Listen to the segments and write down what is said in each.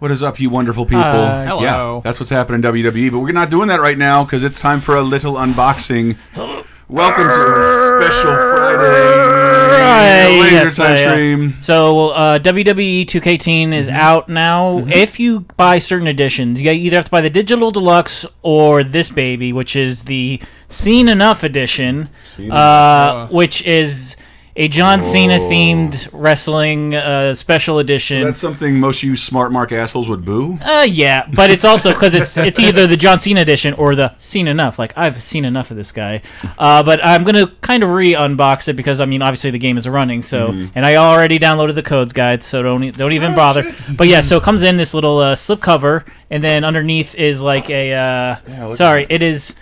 What is up, you wonderful people? Hello. Yeah, that's what's happening in WWE, but we're not doing that right now because it's time for a little unboxing. Welcome to a special Friday laser time stream. So WWE 2K18 is out now. If you buy certain editions, you either have to buy the Digital Deluxe or this baby, which is the Cena Enough edition, which is a John Cena themed wrestling special edition. So that's something most of you smart mark assholes would boo? Yeah, but it's also because it's either the John Cena edition or the Cena Enough. Like, I've seen enough of this guy. But I'm going to kind of re-unbox it because, I mean, obviously the game is running. So, and I already downloaded the codes guide, so don't even bother. Shit. But yeah, so it comes in this little slip cover, and then underneath is like a it is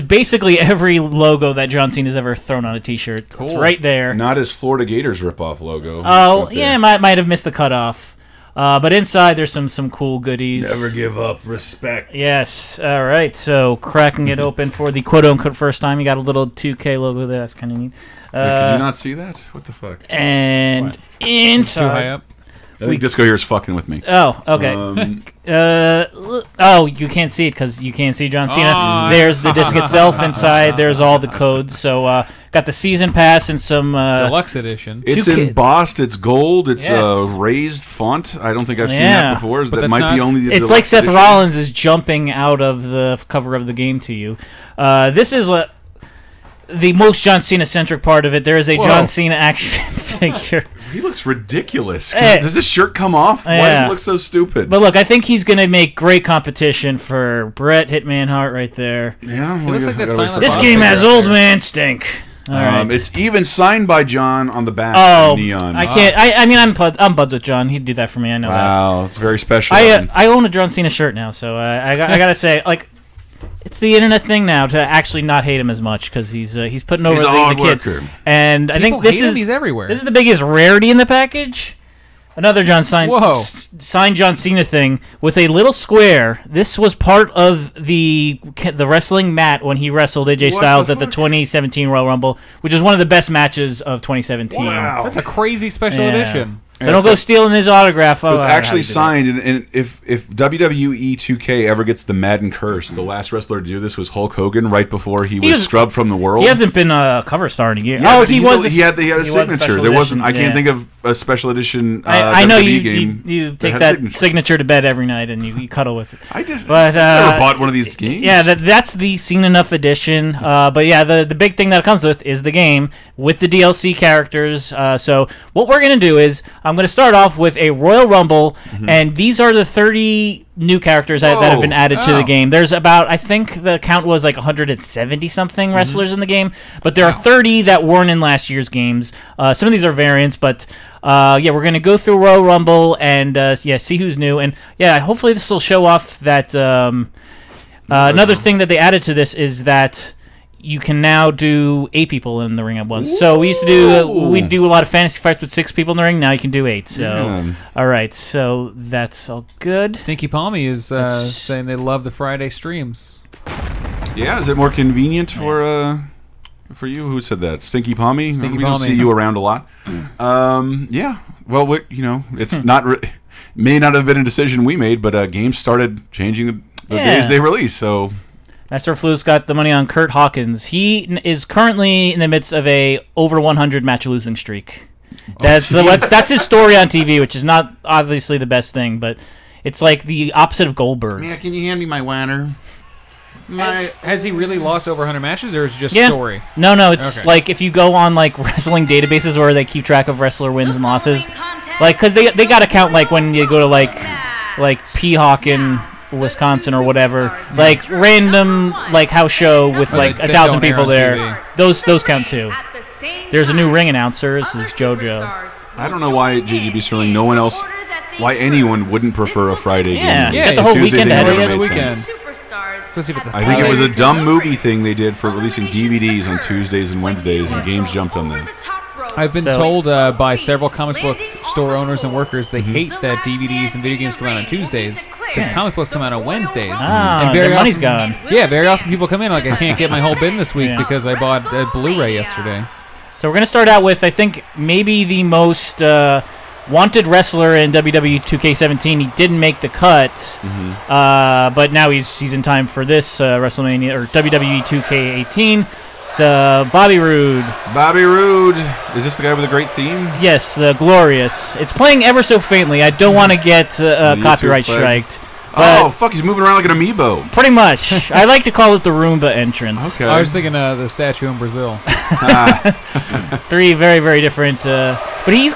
basically every logo that John Cena has ever thrown on a T-shirt. Cool. It's right there. Not his Florida Gators ripoff logo. Oh, yeah, might have missed the cutoff. But inside, there's some cool goodies. Never give up. Respect. Yes. All right. So, cracking it open for the quote-unquote first time. You got a little 2K logo there. That's kind of neat. Wait, could you not see that? What the fuck? And inside... Too high up? I think Disco here is fucking with me. Oh, okay. You can't see it because you can't see John Cena. There's the disc itself inside. There's all the codes. So, got the season pass and some deluxe edition. It's embossed. It's gold. It's raised font. I don't think I've seen that before. That might be only the It's like Seth Rollins is jumping out of the cover of the game to you. This is the most John Cena-centric part of it. There is a John Cena action figure. He looks ridiculous. Does this shirt come off? Why does it look so stupid? But look, I think he's going to make great competition for Bret Hitman Hart right there. Yeah, he looks like that silent This game has old man stink. All right. It's even signed by John on the back. Neon. I can't. I mean, I'm buds with John. He'd do that for me. I know that. Wow, it's very special. I own a John Cena shirt now, so I gotta say, like, it's the internet thing now to actually not hate him as much because he's putting over the kids. And I think he's everywhere. This is the biggest rarity in the package. Another signed John Cena thing with a little square. This was part of the wrestling mat when he wrestled AJ Styles at the 2017 Royal Rumble, which is one of the best matches of 2017. Wow, that's a crazy special edition. So don't go stealing his autograph. So it's actually signed, and if WWE 2K ever gets the Madden curse, the last wrestler to do this was Hulk Hogan right before he was scrubbed from the world. He hasn't been a cover star in a year. Yeah, he had a signature. There wasn't. I can't think of a special edition. I know you take that signature to bed every night and you cuddle with it. I never bought one of these games. Yeah, that's the Cena Enough edition. But yeah, the big thing that it comes with is the game with the DLC characters. So what we're gonna do is I'm going to start off with a Royal Rumble, and these are the 30 new characters that have been added to the game. There's about, I think the count was like 170-something wrestlers in the game, but there are 30 that weren't in last year's games. Some of these are variants, but yeah, we're going to go through Royal Rumble and see who's new. And yeah, hopefully this will show off that another thing that they added to this is that you can now do 8 people in the ring at once. So we used to do a lot of fantasy fights with 6 people in the ring. Now you can do 8. So all right, so that's all good. Stinky Palmy is saying they love the Friday streams. Yeah, is it more convenient for you? Who said that? Stinky Palmy. We don't see you around a lot. Yeah. Well, it's not may not have been a decision we made, but games started changing the days they release. So. Master Flu's got the money on Kurt Hawkins. He is currently in the midst of a over 100 match losing streak. That's his story on TV, which is not obviously the best thing, but it's like the opposite of Goldberg. Yeah, can you hand me my wanner? Has he really lost over 100 matches, or is it just story? No, it's like if you go on like wrestling databases where they keep track of wrestler wins and losses, like because they got to count like when you go to like P-Hawk in Wisconsin or whatever, like random like house show with like 1,000 people there. Those count too. There's a new ring announcer. This is JoJo. I don't know why JGB Sterling. No one else. Why anyone wouldn't prefer a Friday game? Yeah, the whole weekend ahead of the weekend. I think it was a dumb movie thing they did for releasing DVDs on Tuesdays and Wednesdays, and games jumped on them. I've been told by several comic book store owners and workers they hate that DVDs and video games come out on Tuesdays because comic books come out on Wednesdays. And their money's gone. Yeah, very often people come in like, I can't get my whole bin this week because I bought a Blu-ray yesterday. So we're going to start out with, I think, maybe the most wanted wrestler in WWE 2K17. He didn't make the cut, but now he's in time for this WrestleMania or WWE 2K18. It's Bobby Roode. Bobby Roode. Is this the guy with a great theme? Yes, the Glorious. It's playing ever so faintly. I don't want to get copyright striked. Oh, fuck, he's moving around like an amiibo. Pretty much. I like to call it the Roomba entrance. Okay. I was thinking the statue in Brazil. 3 very, very different. But he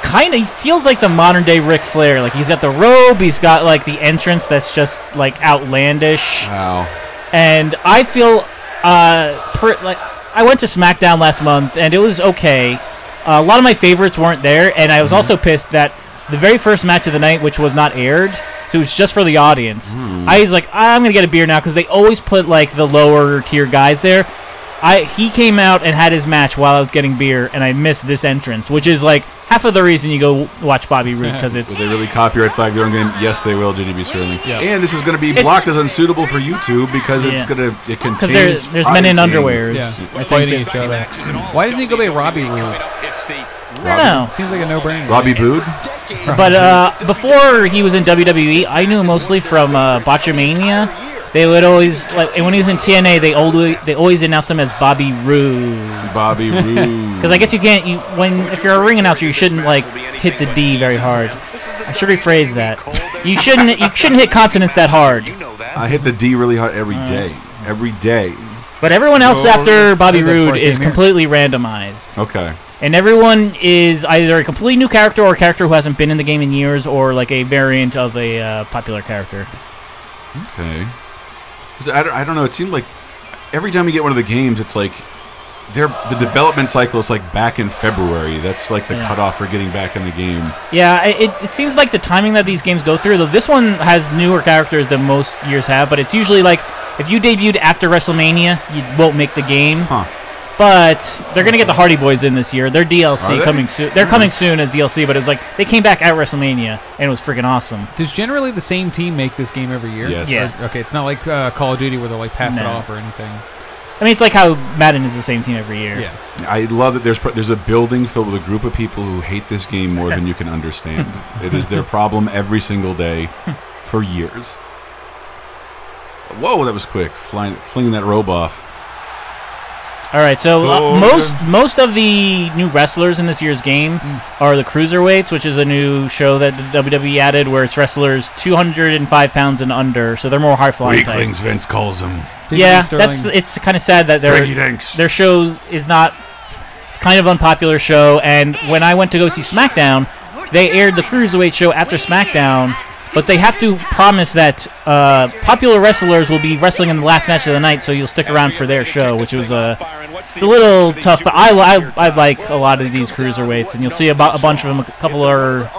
feels like the modern day Ric Flair. Like, he's got the robe, he's got, like, the entrance that's just, like, outlandish. Wow. And I feel, I went to SmackDown last month, and it was okay. A lot of my favorites weren't there, and I was also pissed that the very first match of the night, which was not aired, so it was just for the audience. I was like, I'm going to get a beer now, because they always put, like, the lower tier guys there. He came out and had his match while I was getting beer, and I missed this entrance, which is, like, half of the reason you go watch Bobby Roode, because it's... Will they really copyright flag their own game? Yes, they will, JDB Sterling. Yeah. And this is going to be blocked as unsuitable for YouTube, because it contains... Because there's men in underwears. Fighting each other. Why doesn't he go by Robbie Roode? I don't know. Seems like a no-brainer. Robbie Bood? But before he was in WWE, I knew him mostly from Botchamania. They would always, like, and when he was in TNA, they always announced him as Bobby Roode. Bobby Roode. Because I guess you can't, if you're a ring announcer, you shouldn't, like, hit the D very hard. I should rephrase that. You shouldn't hit consonants that hard. I hit the D really hard every day. Every day. But everyone else after Bobby Roode is completely randomized. Okay. And everyone is either a completely new character or a character who hasn't been in the game in years, or like a variant of a popular character. Okay. I don't know. It seemed like every time you get one of the games, it's like the development cycle is like back in February. That's like the cutoff for getting back in the game. Yeah, it seems like the timing that these games go through, though this one has newer characters than most years have, but it's usually like if you debuted after WrestleMania, you won't make the game. Huh. But they're going to get the Hardy Boys in this year. They're DLC coming soon. They're coming soon as DLC, but it was like they came back at WrestleMania, and it was freaking awesome. Does generally the same team make this game every year? Yes. Yeah. Okay, it's not like Call of Duty where they'll like pass it off or anything. I mean, it's like how Madden is the same team every year. Yeah. I love that there's a building filled with a group of people who hate this game more than you can understand. It is their problem every single day for years. Whoa, that was quick. Flinging that robe off. All right, so most of the new wrestlers in this year's game are the Cruiserweights, which is a new show that the WWE added, where it's wrestlers 205 pounds and under, so they're more high-flying types. Weaklings, Vince calls them. Yeah, it's kind of sad that their show is not. It's kind of unpopular show, and when I went to go see SmackDown, they aired the Cruiserweight show after SmackDown. But they have to promise that popular wrestlers will be wrestling in the last match of the night, so you'll stick around for their show, which was it's a little tough. But I like a lot of these cruiserweights, and you'll see a bunch of them. A couple are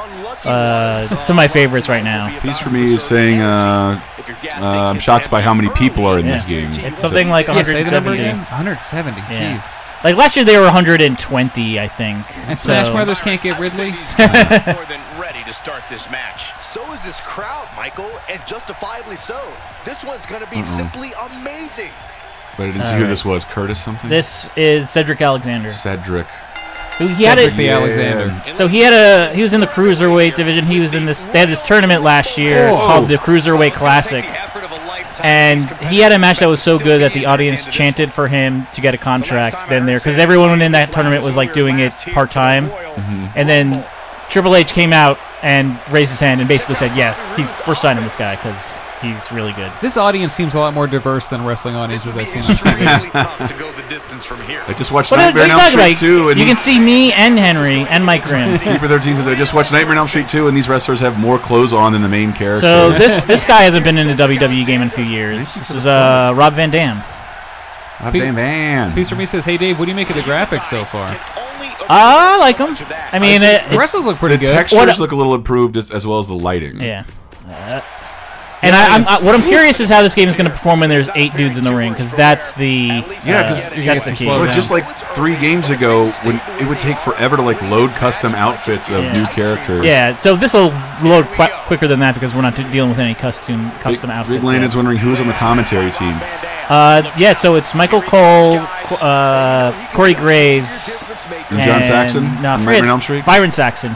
some of my favorites right now. Piece for me is saying I'm shocked by how many people are in this game. It's something like 170. 170. Jeez. Like last year, they were 120, I think. And Smash Brothers can't get Ridley. More than ready to start this match. So is this crowd, Michael, and justifiably so. This one's going to be simply amazing. But I didn't see who this was. Curtis something? This is Cedric Alexander. Cedric. Cedric the Alexander. So he was in the Cruiserweight division. He was in this. They had this tournament last year called the Cruiserweight Classic. And he had a match that was so good that the audience chanted for him to get a contract then there, because everyone in that tournament was like doing it part-time. And then Triple H came out and raised his hand and basically said, yeah, we're signing this guy because he's really good. This audience seems a lot more diverse than wrestling audiences I've seen on TV. I just watched Nightmare on Elm Street 2. And you can see me and Henry and Mike Grimm. Keeper 13 says, I just watched Nightmare on Elm Street 2, and these wrestlers have more clothes on than the main character. So this guy hasn't been in a WWE game in a few years. This is Rob Van Dam. Rob Van Dam. Piece for me says, hey, Dave, what do you make of the graphics so far? I like them. I mean, the wrestles look pretty good. The textures look a little improved as well as the lighting. Yeah. And what I'm curious is how this game is going to perform when there's 8 dudes in the ring, because that's the that's the key. But just like 3 games ago, when it would take forever to like load custom outfits of new characters. Yeah, so this will load quicker than that because we're not dealing with any custom outfits. Big Landon's wondering who's on the commentary team. Yeah, so it's Michael Cole, Corey Graves, and John Saxon. No, from Nightmare on Elm Street. Byron Saxon.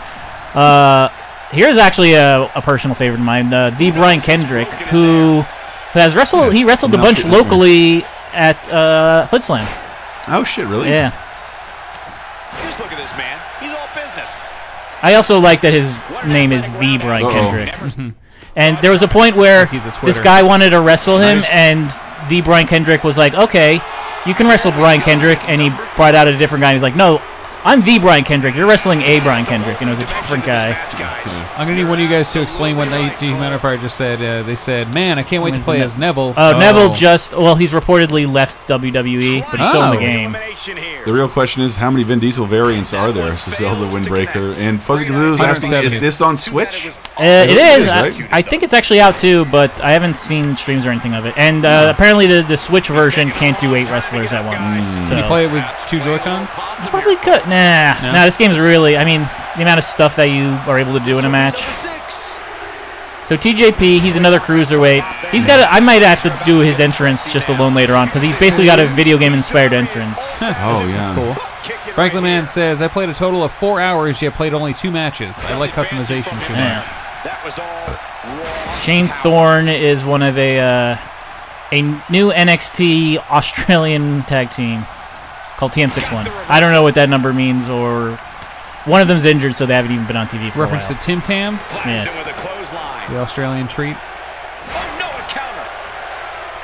here's actually a personal favorite of mine, the Brian Kendrick, who has wrestled. He wrestled a bunch locally at Hood Slam. Oh shit! Really? Yeah. Just look at this man. He's all business. I also like that his name is the Brian Kendrick. And there was a point where this guy wanted to wrestle him, and the Brian Kendrick was like, "Okay, you can wrestle Brian Kendrick," and he brought out a different guy. And he's like, "No, I'm the Brian Kendrick. You're wrestling a Brian Kendrick," and it was a different guy. I'm gonna need one of you guys to explain what Night Dehumidifier just said. They said, "Man, I can't wait to play as Neville." Neville he's reportedly left WWE, but he's still in the game. The real question is, how many Vin Diesel variants are there? So Zelda Windbreaker. And Fuzzy Glue's asking, is this on Switch? It is. I think it's actually out too, but I haven't seen streams or anything of it. And apparently the Switch version can't do 8 wrestlers at once. So. Can you play it with 2 Joy-Cons? You probably could. Nah, this game's really, I mean, the amount of stuff that you are able to do in a match. So TJP, he's another cruiserweight. He's got. I might have to do his entrance just alone later on because he's basically got a video game inspired entrance. Oh yeah, that's cool. Franklin Man says, "I played a total of 4 hours, yet played only 2 matches. I like customization too much." Shane Thorne is one of a new NXT Australian tag team called TM61. I don't know what that number means, or one of them's injured, so they haven't even been on TV for Reference a while. to Tim Tam? Yes. The Australian treat.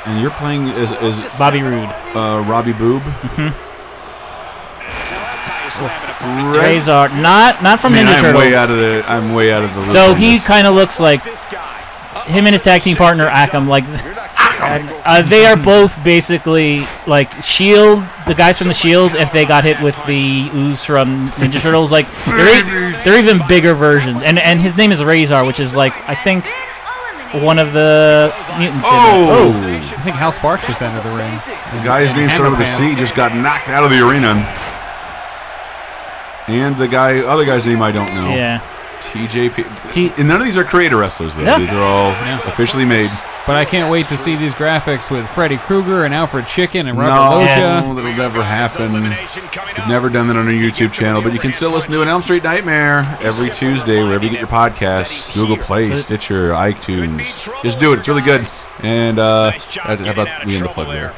And you're playing as Bobby Roode. Robbie Boob. Razor, not from Ninja Turtles. I'm way out of the loop. Though he kind of looks like him and his tag team partner Akam. Like they are both basically like Shield. The guys from the Shield, if they got hit with the ooze from Ninja Turtles, like they're even bigger versions. And his name is Razor, which is like I think one of the mutants. Oh, I think Hal Sparks just entered the ring. The guy whose name started with a C just got knocked out of the arena. And the other guy's name I don't know. Yeah. TJP. And none of these are creator wrestlers, though. Yeah. These are all officially made. But I can't wait to see these graphics with Freddy Krueger and Alfred Chicken and Robert Loggia. No, that'll never happen. We've never done that on our YouTube channel, but you can still listen to an Elm Street Nightmare every Tuesday, wherever you get your podcasts, Google Play, Stitcher, iTunes. Just do it. It's really good. And how about we end the plug there?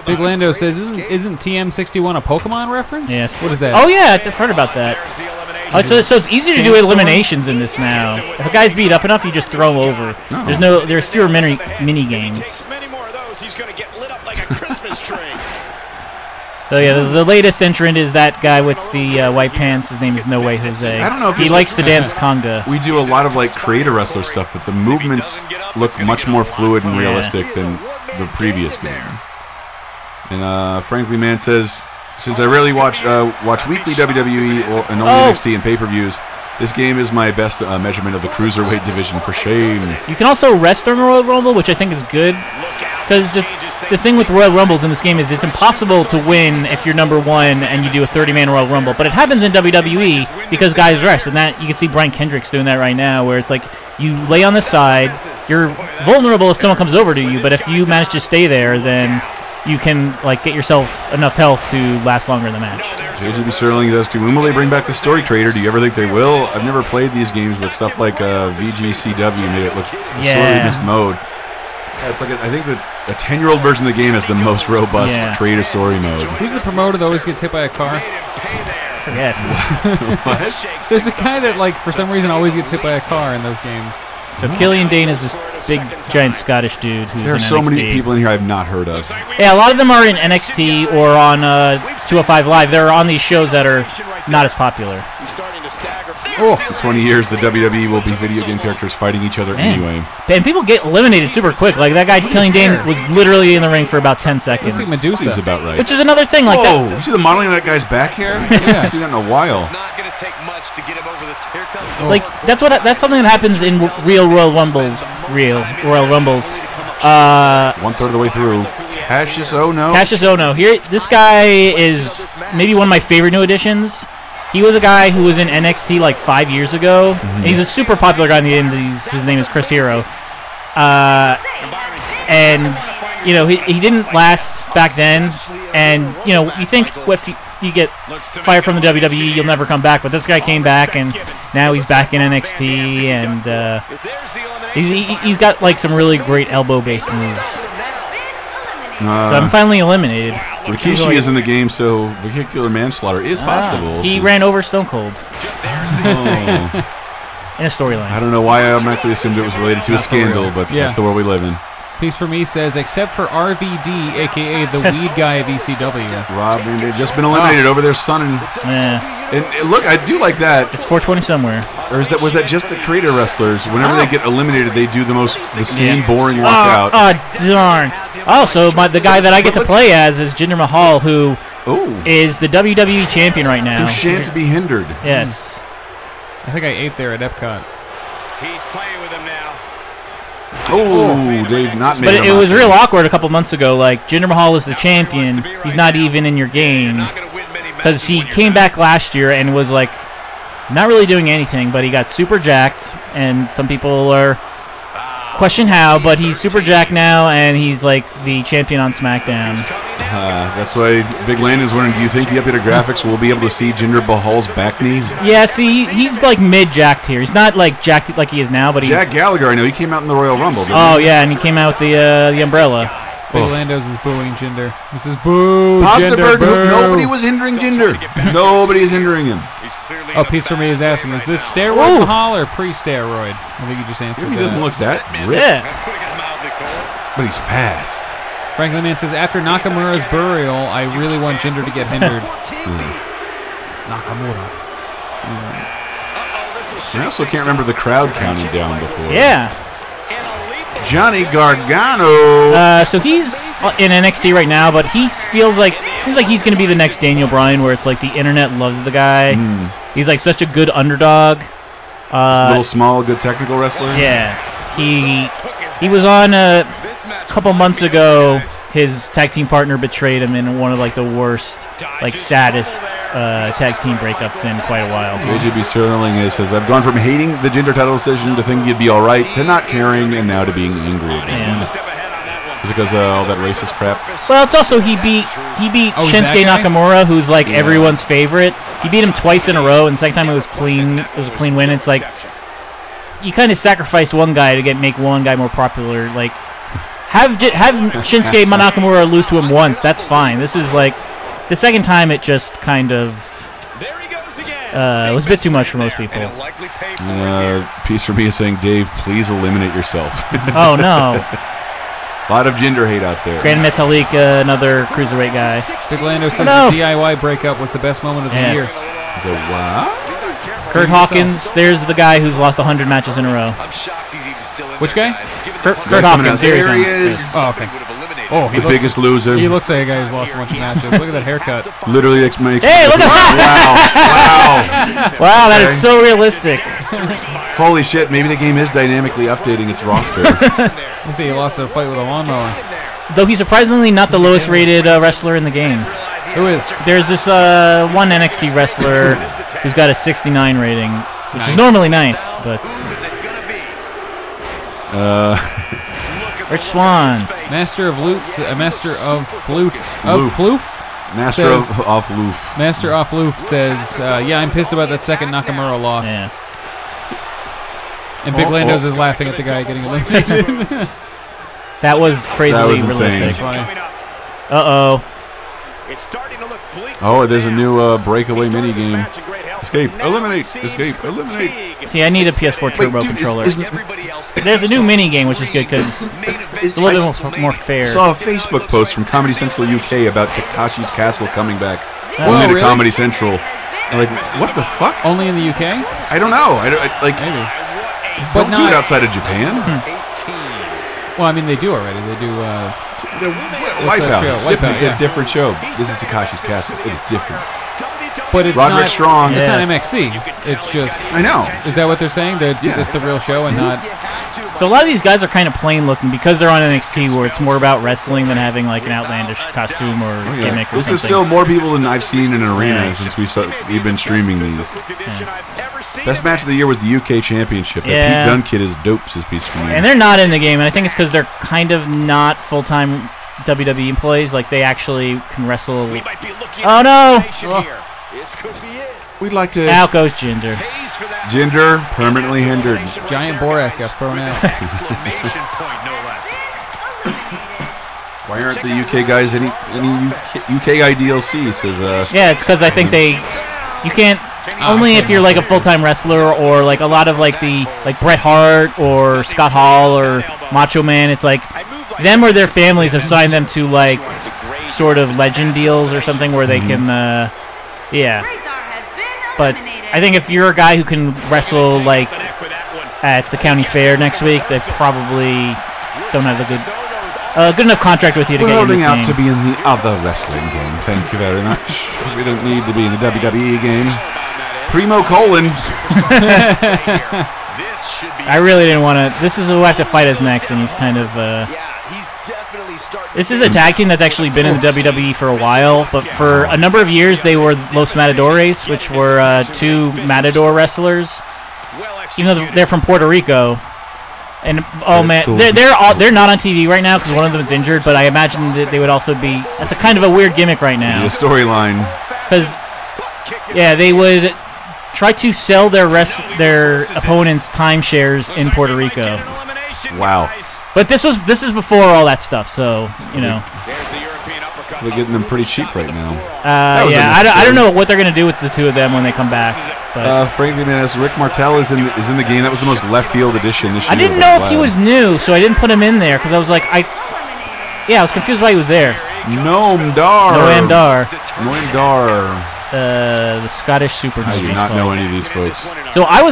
Big Lando says, isn't TM61 a Pokemon reference? Yes. What is that? Oh, yeah, I've heard about that. So it's easier to do eliminations in this now. If a guy's beat up enough, you just throw him over. Oh. There's fewer mini games. So yeah, the latest entrant is that guy with the white pants. His name is No Way Jose. I don't know if he likes to dance conga. We do a lot of like creator wrestler stuff, but the movements look much more fluid and realistic than the previous game. And Frankly Man says, since I rarely watch weekly WWE and only NXT and pay-per-views, this game is my best measurement of the cruiserweight division, for shame. You can also rest during Royal Rumble, which I think is good, because the thing with Royal Rumbles in this game is it's impossible to win if you're number 1 and you do a 30-man Royal Rumble. But it happens in WWE because guys rest, and that you can see Brian Kendrick's doing that right now, where it's like you lay on the side, you're vulnerable if someone comes over to you, but if you manage to stay there, then you can like get yourself enough health to last longer in the match. JGB Sterling does too. When will they bring back the Story Trader? Do you ever think they will? I've never played these games, but stuff like VGCW made it look sorely missed mode. Yeah, it's like I think that a 10-year-old version of the game is the most robust trade a story mode. Who's the promoter that always gets hit by a car? Forget. What? There's a guy that like for some reason always gets hit by a car in those games. So Killian Dane is this big, giant Scottish dude who's There are in so NXT. many people in here I've not heard of. Yeah, a lot of them are in NXT or on 205 Live. They're on these shows that are not as popular. In 20 years, the WWE will be video game characters fighting each other anyway. And people get eliminated super quick. Like that guy, Killian Dane, was literally in the ring for about 10 seconds. Looks like Medusa. Seems about right. Which is another thing. Like that. You see the modeling of that guy's back hair? I haven't seen that in a while. Like that's something that happens in real Royal Rumbles. Real Royal Rumbles. 1/3 of the way through. Cassius Ohno. Cassius Ohno. This guy is maybe one of my favorite new additions. He was a guy who was in NXT like 5 years ago. And he's a super popular guy in the Indies. His name is Chris Hero. And you know he didn't last back then. And you know you think you get fired from the WWE, you'll never come back. But this guy came back, and now he's back in NXT, and he's got like some really great elbow-based moves. So I'm finally eliminated. Rikishi is in the game, so vehicular manslaughter is possible. He ran over Stone Cold. Oh. In a storyline. I don't know why I automatically assumed it was related to a scandal, but that's the world we live in. Piece for me says, except for RVD, a.k.a. the weed guy of ECW. Rob Van Dam just been eliminated over there, son. And look, I do like that. It's 420 somewhere. Or was that just the creator wrestlers? Whenever they get eliminated, they do the same boring walkout. Oh, darn. Also, the guy that I get to play as is Jinder Mahal, who is the WWE champion right now. Who shan't be hindered. Yes. I think I ate there at Epcot. He's playing with him now. Oh, they've not made But it was real awkward a couple months ago. Like, Jinder Mahal is the champion. He's not even in your game. Because he came back last year and was, like, not really doing anything. But he got super jacked. And some people are question how. But he's super jacked now. And he's, like, the champion on SmackDown. That's why Big Landon's wondering, do you think the updated graphics will be able to see Jinder Mahal's back knee? Yeah, see, he's like mid-jacked here. He's not like jacked like he is now, but Jack Gallagher, I know, he came out in the Royal Rumble, didn't he? Yeah, and he came out with the umbrella. Big Lando's is booing Jinder. This is boo, Pasta Jinder, Bird, boo. nobody was hindering Jinder. Nobody is hindering him. Oh, Piece for me is asking, is this steroid Mahal or pre-steroid? I think you just answered that. He doesn't look that ripped. But he's fast. Franklin Man says, after Nakamura's burial, I really want Jinder to get hindered. Nakamura. I also can't remember the crowd counting down before. Yeah. Johnny Gargano. So he's in NXT right now, but he seems like he's going to be the next Daniel Bryan, where it's like the internet loves the guy. He's like such a good underdog. He's a little small, good technical wrestler. Yeah. He was on a couple months ago. His tag team partner betrayed him in one of like the worst, like saddest tag team breakups in quite a while. JJB Sterling says, I've gone from hating the Jinder title decision to thinking you'd be all right to not caring and now to being angry again. Is it because all that racist crap? Well, it's also he beat Shinsuke Nakamura, who's like everyone's favorite. He beat him twice in a row, and the second time it was clean. It was a clean win. It's like you kind of sacrificed one guy to make one guy more popular. Like have Shinsuke Nakamura lose to him once. That's fine. This is like the second time. It just kind of it was a bit too much for most people. Piece for me is saying, Dave, please eliminate yourself. Oh no. A lot of gender hate out there. Grand Metalik, another cruiserweight guy. Big Lando says the DIY breakup was the best moment of the year. The what? Kurt Hawkins, there's the guy who's lost 100 matches in a row. I'm shocked he's even still in Which guy? Kurt Hawkins. There he is. Oh, okay. Oh, the biggest loser. He looks like a guy who's lost a bunch of matches. Look at that haircut. Literally makes Hey, look at that! Wow. Wow, that is so realistic. Holy shit, maybe the game is dynamically updating its roster. Let's see, he lost a fight with a lawnmower. Though he's surprisingly not the lowest rated wrestler in the game. Who is? There's this one NXT wrestler who's got a 69 rating, which is normally nice, but... Rich Swan. Master of Lutes, Master of Flute. Of Floof? Master of Loof. Master of Loof says, yeah, I'm pissed about that second Nakamura loss. Yeah. And Big Lando's is laughing at the guy getting eliminated. That was crazily realistic. Uh-oh. Oh, there's a new breakaway minigame. Escape, eliminate, escape, eliminate. See, I need a PS4 Turbo controller. There's a new minigame, which is good because it's a little bit more fair. I saw a Facebook post from Comedy Central UK about Takashi's Castle coming back. Really? To Comedy Central. I'm like, what the fuck? Only in the UK? I don't know. Maybe. Don't do it outside of Japan. Well, I mean, they do already. They do. Wipeout. It's a different show. This is Takashi's Castle. It is different. But it's Roderick not Strong. It's not MXC. It's just. I know. Is that what they're saying? That it's the real show and not. So a lot of these guys are kind of plain looking because they're on NXT, where it's more about wrestling than having like an outlandish costume or gimmick or this something. is still more people than I've seen in an arena since we've been streaming these. Best match of the year was the UK Championship. That Pete Dunne kid is dope. His piece for me. And they're not in the game, and I think it's because they're kind of not full-time WWE employees. Like they actually can wrestle. We might be looking Oh no! here. This could be it. We'd like to. Out goes Jinder. Pays for that. Jinder permanently hindered. Giant Borak got thrown out. Exclamation point, no less. Why aren't the UK guys any UK guy DLC? Says Yeah, it's because I think you can't. Only if you're like a full-time wrestler or like a lot of like Bret Hart or Scott Hall or Macho Man. It's like them or their families have signed them to like sort of legend deals or something where they can, yeah. But I think if you're a guy who can wrestle like at the county fair next week, they probably don't have a good enough contract with you to We're get you in holding this out game. to be in the other wrestling game. Thank you very much. We don't need to be in the WWE game. Primo Colon. I really didn't want to. This is who I have to fight us next, and he's kind of. This is a tag team that's actually been in the WWE for a while, but for a number of years they were Los Matadores, which were two Matador wrestlers. Even though they're from Puerto Rico, and oh man, they're not on TV right now because one of them is injured. But I imagine that they would also be. That's a kind of a weird gimmick right now. The storyline. Because yeah, they would try to sell their opponents' timeshares in Puerto Rico. Wow. But this is before all that stuff, so you know. We're getting them pretty cheap right now. Yeah, I don't know what they're gonna do with the two of them when they come back. But frankly, man, as Rick Martel is in the game, that was the most left field edition this year. I didn't know if he was new, so I didn't put him in there because I was like, I was confused why he was there. Noam Dar. Noam Dar. Noam Dar. The Scottish Super. I do not know any of these folks. So I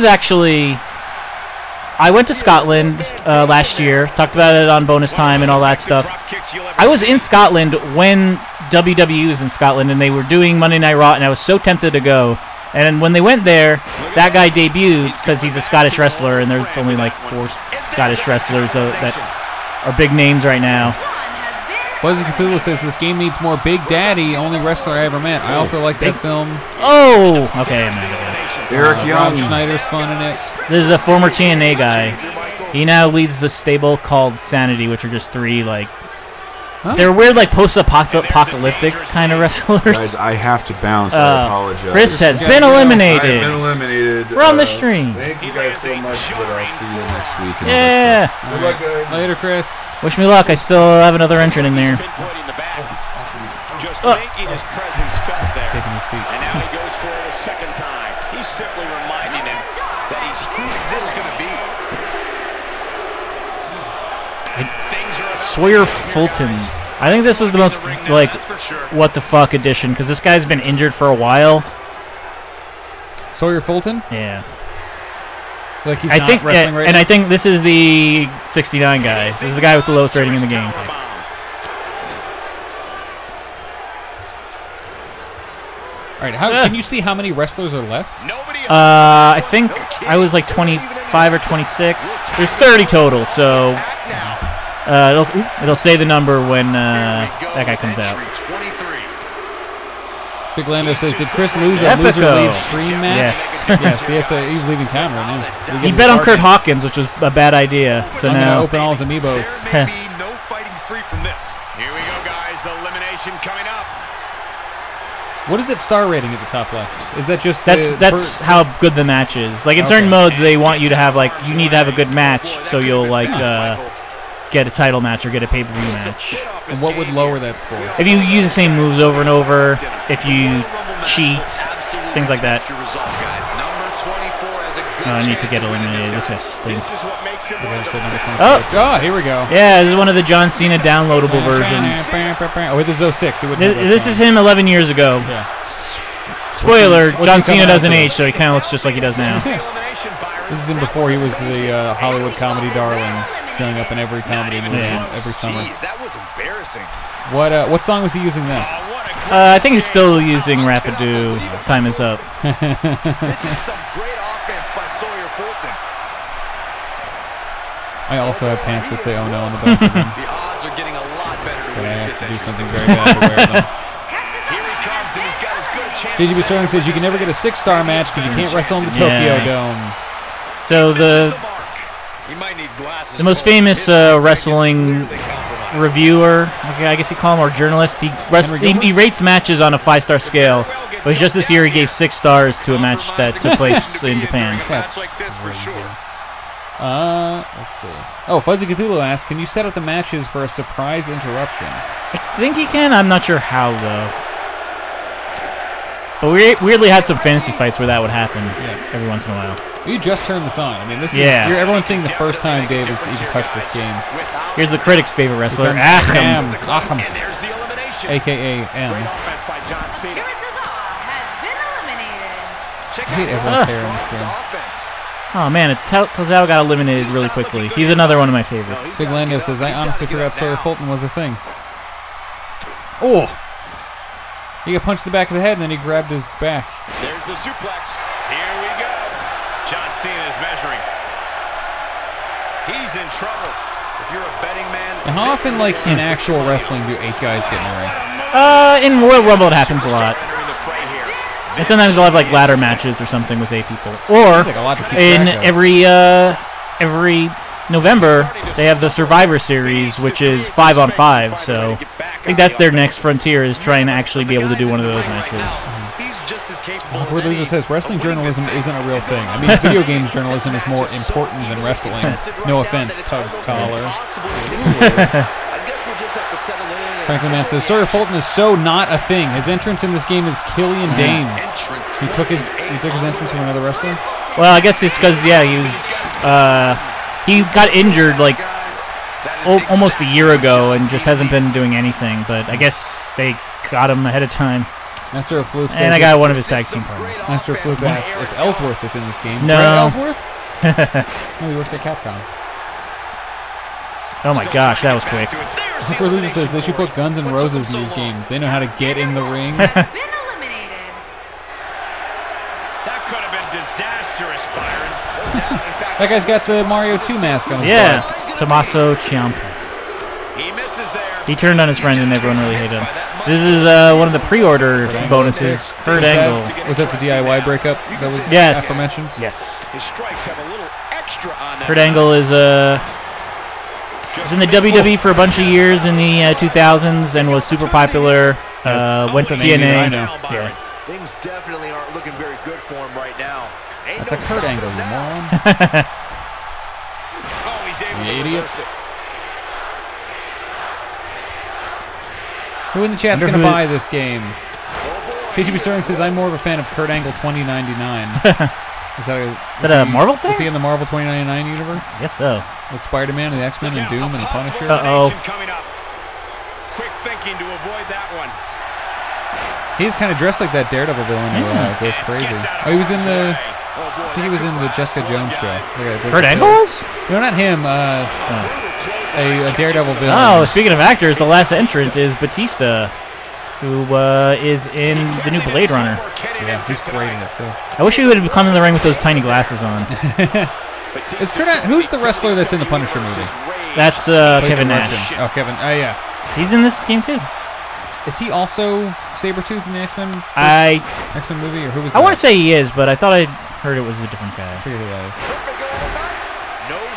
went to Scotland last year, talked about it on Bonus Time and all that stuff. I was in Scotland when WWE was in Scotland, and they were doing Monday Night Raw, and I was so tempted to go. And when they went there, that guy debuted because he's a Scottish wrestler, and there's only like 4 Scottish wrestlers that are big names right now. Fuzzy Cthulhu says this game needs more Big Daddy, only wrestler I ever met. I also like that film. Oh, okay, I'm mad at it. Eric Young. Rob Schneider's fun in it. This is a former TNA guy. He now leads the stable called Sanity, which are just 3 like. Huh? They're weird, like post-apocalyptic kind of wrestlers. Guys, I have to bounce. I apologize. Chris has been eliminated. I have been eliminated from the stream. Thank you guys so much, but I'll see you next week. Yeah. Good luck, guys. Later, Chris. Wish me luck. I still have another entrant in there. Just making his presence felt there. Taking his seat. And now he goes for it a second time. He's simply reminding him that who's this going to be? Sawyer Fulton. I think this was the most like what the fuck edition because this guy's been injured for a while. Sawyer Fulton? Yeah. Like he's not wrestling right and now? I think this is the 69 guy. This is the guy with the lowest rating in the game. All right, can you see how many wrestlers are left? I think I was like 25 or 26. There's 30 total, so it'll say the number when that guy comes out. Big Lando says, did Chris lose a loser leave stream match? Yes. Yes, he's leaving town right now. He bet on Kurt Hawkins, which was a bad idea. So I'm now gonna open all his amiibos. No fighting free from this. Here we go, guys. Elimination coming up. What is that star rating at the top left? Is that just that's how good the match is? Like in certain modes, they want you to have you need to have a good match, so you'll get a title match or get a pay-per-view match. And what would lower that score? If you use the same moves over and over, if you cheat, things like that. I need to get eliminated. This guy stinks. Oh, here we go. Yeah, this is one of the John Cena downloadable versions. Oh, wait, this is 06. This is him 11 years ago. Yeah. Spoiler, John Cena doesn't age, so he kind of looks just like he does now. This is him before he was the Hollywood comedy darling, showing up in every comedy movie every summer. Jeez, that was embarrassing. What song was he using then? I think he's still using Rapidu. Time is up. This is some great offense by Sawyer Fulton. I also have pants that say "Oh no" on the back of them. The odds are getting a lot better to But I win have this to do entry something style. very bad to wear them. Here he comes, and he's got as good a chance. JGB Sterling says you can never get a 6-star match because you can't wrestle in the Tokyo Dome. So the most famous wrestling reviewer, okay, I guess you call him, or journalist. He rates matches on a 5-star scale, but just this year he gave 6 stars to a match that took place in Japan. That's crazy. Let's see. Oh, Fuzzy Cthulhu asks, can you set up the matches for a surprise interruption? I think he can. I'm not sure how, though. But we weirdly had some fantasy fights where that would happen every once in a while. You just turned this on. I mean, this is everyone's seeing the first time Dave has even touched this game. Here's the critic's favorite wrestler, Achim, a.k.a. M. I hate everyone's hair in this game. Oh man, Tozawa got eliminated really quickly. He's another one of my favorites. Big Lando says, I honestly forgot Sawyer Fulton was a thing. Oh! He got punched in the back of the head and then he grabbed his back. There's the suplex. Here we go. John Cena is measuring. He's in trouble. If you're a betting man. And how often, like, in actual wrestling do 8 guys get in the ring? In Royal Rumble it happens a lot. And sometimes they'll have like ladder matches or something with 8 people. Or like a lot to keep in track of. every November they have the Survivor Series, which is 5-on-5. So I think that's their next frontier, is trying to actually be able to do one of those matches. Where Loser says wrestling journalism isn't a real thing. I mean, video games journalism is more important than wrestling. No offense, Tubbs Collar. Franklin Man says Sawyer Fulton is so not a thing. His entrance in this game is Killian Danes. He took his entrance from another wrestler. Well, I guess it's because he got injured like almost a year ago and just hasn't been doing anything. But I guess they got him ahead of time. Master of Floop says, and I got one of his tag team partners. Master of Floop asks if Ellsworth is in this game. No. Brett Ellsworth? No, he works at Capcom. Oh my gosh, that was quick. Super Loser says they should put Guns N' Roses in these games. They know how to get in the ring. That could have been disastrous, Byron. That guy's got the Mario 2 mask on his butt. Tommaso Ciampa. He misses there. He turned on his friend and everyone really hated him. This is one of the pre-order bonuses. Kurt Angle. Was that the DIY breakup that was aforementioned? Yes. His strikes have a little extra on that. Kurt Angle is in the WWE for a bunch of years in the 2000s and was super popular. Went to TNA. Yeah. Things definitely aren't looking very good for him right now. That's a Kurt Angle, you moron. Oh, he's able to idiot. reverse it. Who in the chat's going to buy this game? JTB Sterling says, I'm more of a fan of Kurt Angle 2099. Is that a Marvel thing? Is he in the Marvel 2099 universe? Yes, so. With Spider-Man and the X-Men and Doom and Punisher? Uh-oh. Quick thinking to avoid that one. He's kind of dressed like that Daredevil villain who goes crazy. Oh, he was in the... I think he was in the Jessica Jones show. Kurt Angle was? No, not him. A Daredevil villain. Oh, speaking of actors, the last entrant is Batista, who is in the new Blade Runner. Yeah, he's great in it, too. I wish he would have come in the ring with those tiny glasses on. Who's the wrestler that's in the Punisher movie? That's Kevin Nash. Oh, Kevin. Oh, yeah. He's in this game, too. Is he also Sabretooth in the X-Men movie? Or who was that? I want to say he is, but I thought I heard it was a different guy. I forget who that is.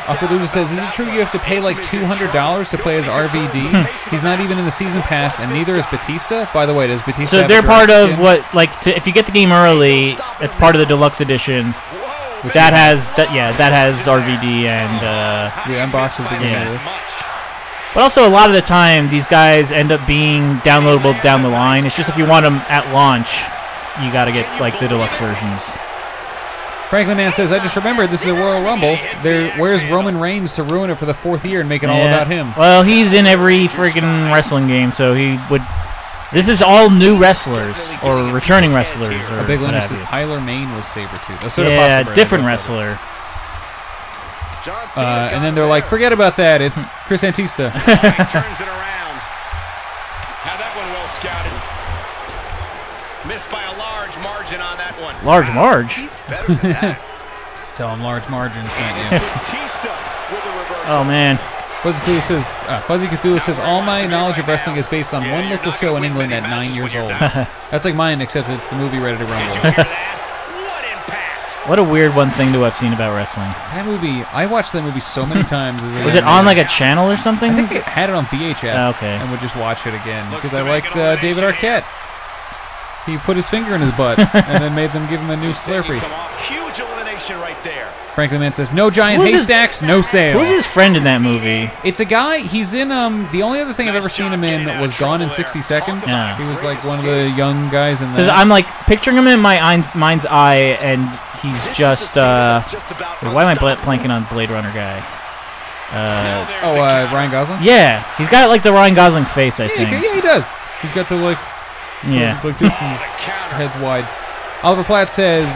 Aqualuja says, is it true you have to pay like $200 to play as RVD? He's not even in the season pass, and neither is Batista. By the way, does Batista So they're part of what, like, if you get the game early, it's part of the deluxe edition. That has RVD and the unbox at the beginning of this. But also, a lot of the time, these guys end up being downloadable down the line. It's just if you want them at launch, you got to get like the deluxe versions. Franklin Man says, I just remembered this is a Royal Rumble. Where's Roman Reigns to ruin it for the 4th year and make it all about him? Well, he's in every freaking wrestling game, so he would... This is all new wrestlers, or returning wrestlers. Or Big Linus says Tyler Maine was Sabretooth. Different wrestler. And then they're like, forget about that, it's Chris Antista. He turns it around. Had that one well scouted. Missed by a large margin on that one. Large Marge? He's better than that. Tell him Large Margin sent you. Oh, man. Fuzzy Cthulhu says, all my knowledge of wrestling is based on one local show in England at 9 years old. That's like mine, except it's the movie Ready to Rumble. What impact! What a weird one thing to have seen about wrestling. That movie, I watched that movie so many times. Was it on like a channel or something? I think it had it on VHS. Okay. And would just watch it again because I liked David Arquette. He put his finger in his butt and then made them give him a new Slurpee. Huge elimination right there. Franklin Man says, no giant haystacks, no sale. Who's his friend in that movie? It's a guy, he's in, the only other thing I've ever seen him in was Gone in 60 Seconds. Yeah. He was like one of the young guys in that. Because I'm like picturing him in my mind's eye, and he's just, why am I blanking on Blade Runner guy? Ryan Gosling? Yeah, he's got like the Ryan Gosling face, I think. Yeah, he does. He's got the like, it's like this, and his head's wide. Oliver Platt says,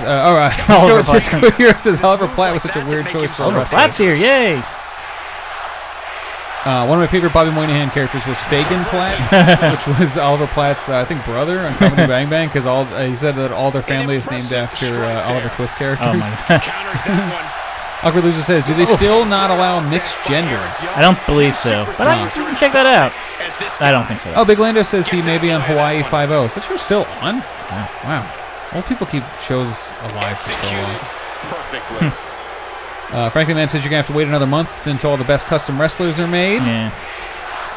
Disco Hero says Oliver Platt was such a weird choice for a wrestler. Platt's here, yay! One of my favorite Bobby Moynihan characters was Fagin Platt, which was Oliver Platt's, I think, brother on Comedy Bang Bang, because he said that all their family is named after Oliver Twist characters. Oh my God. Awkward Loser says, do they still not allow mixed genders? I don't believe so, but we can check that out. I don't think so. Oh, Big Lando says he may be on Hawaii 5-0. Is that show still on? Wow. Old people keep shows alive for so long. Perfectly. Franklin Man says you're going to have to wait another month until all the best custom wrestlers are made. Yeah.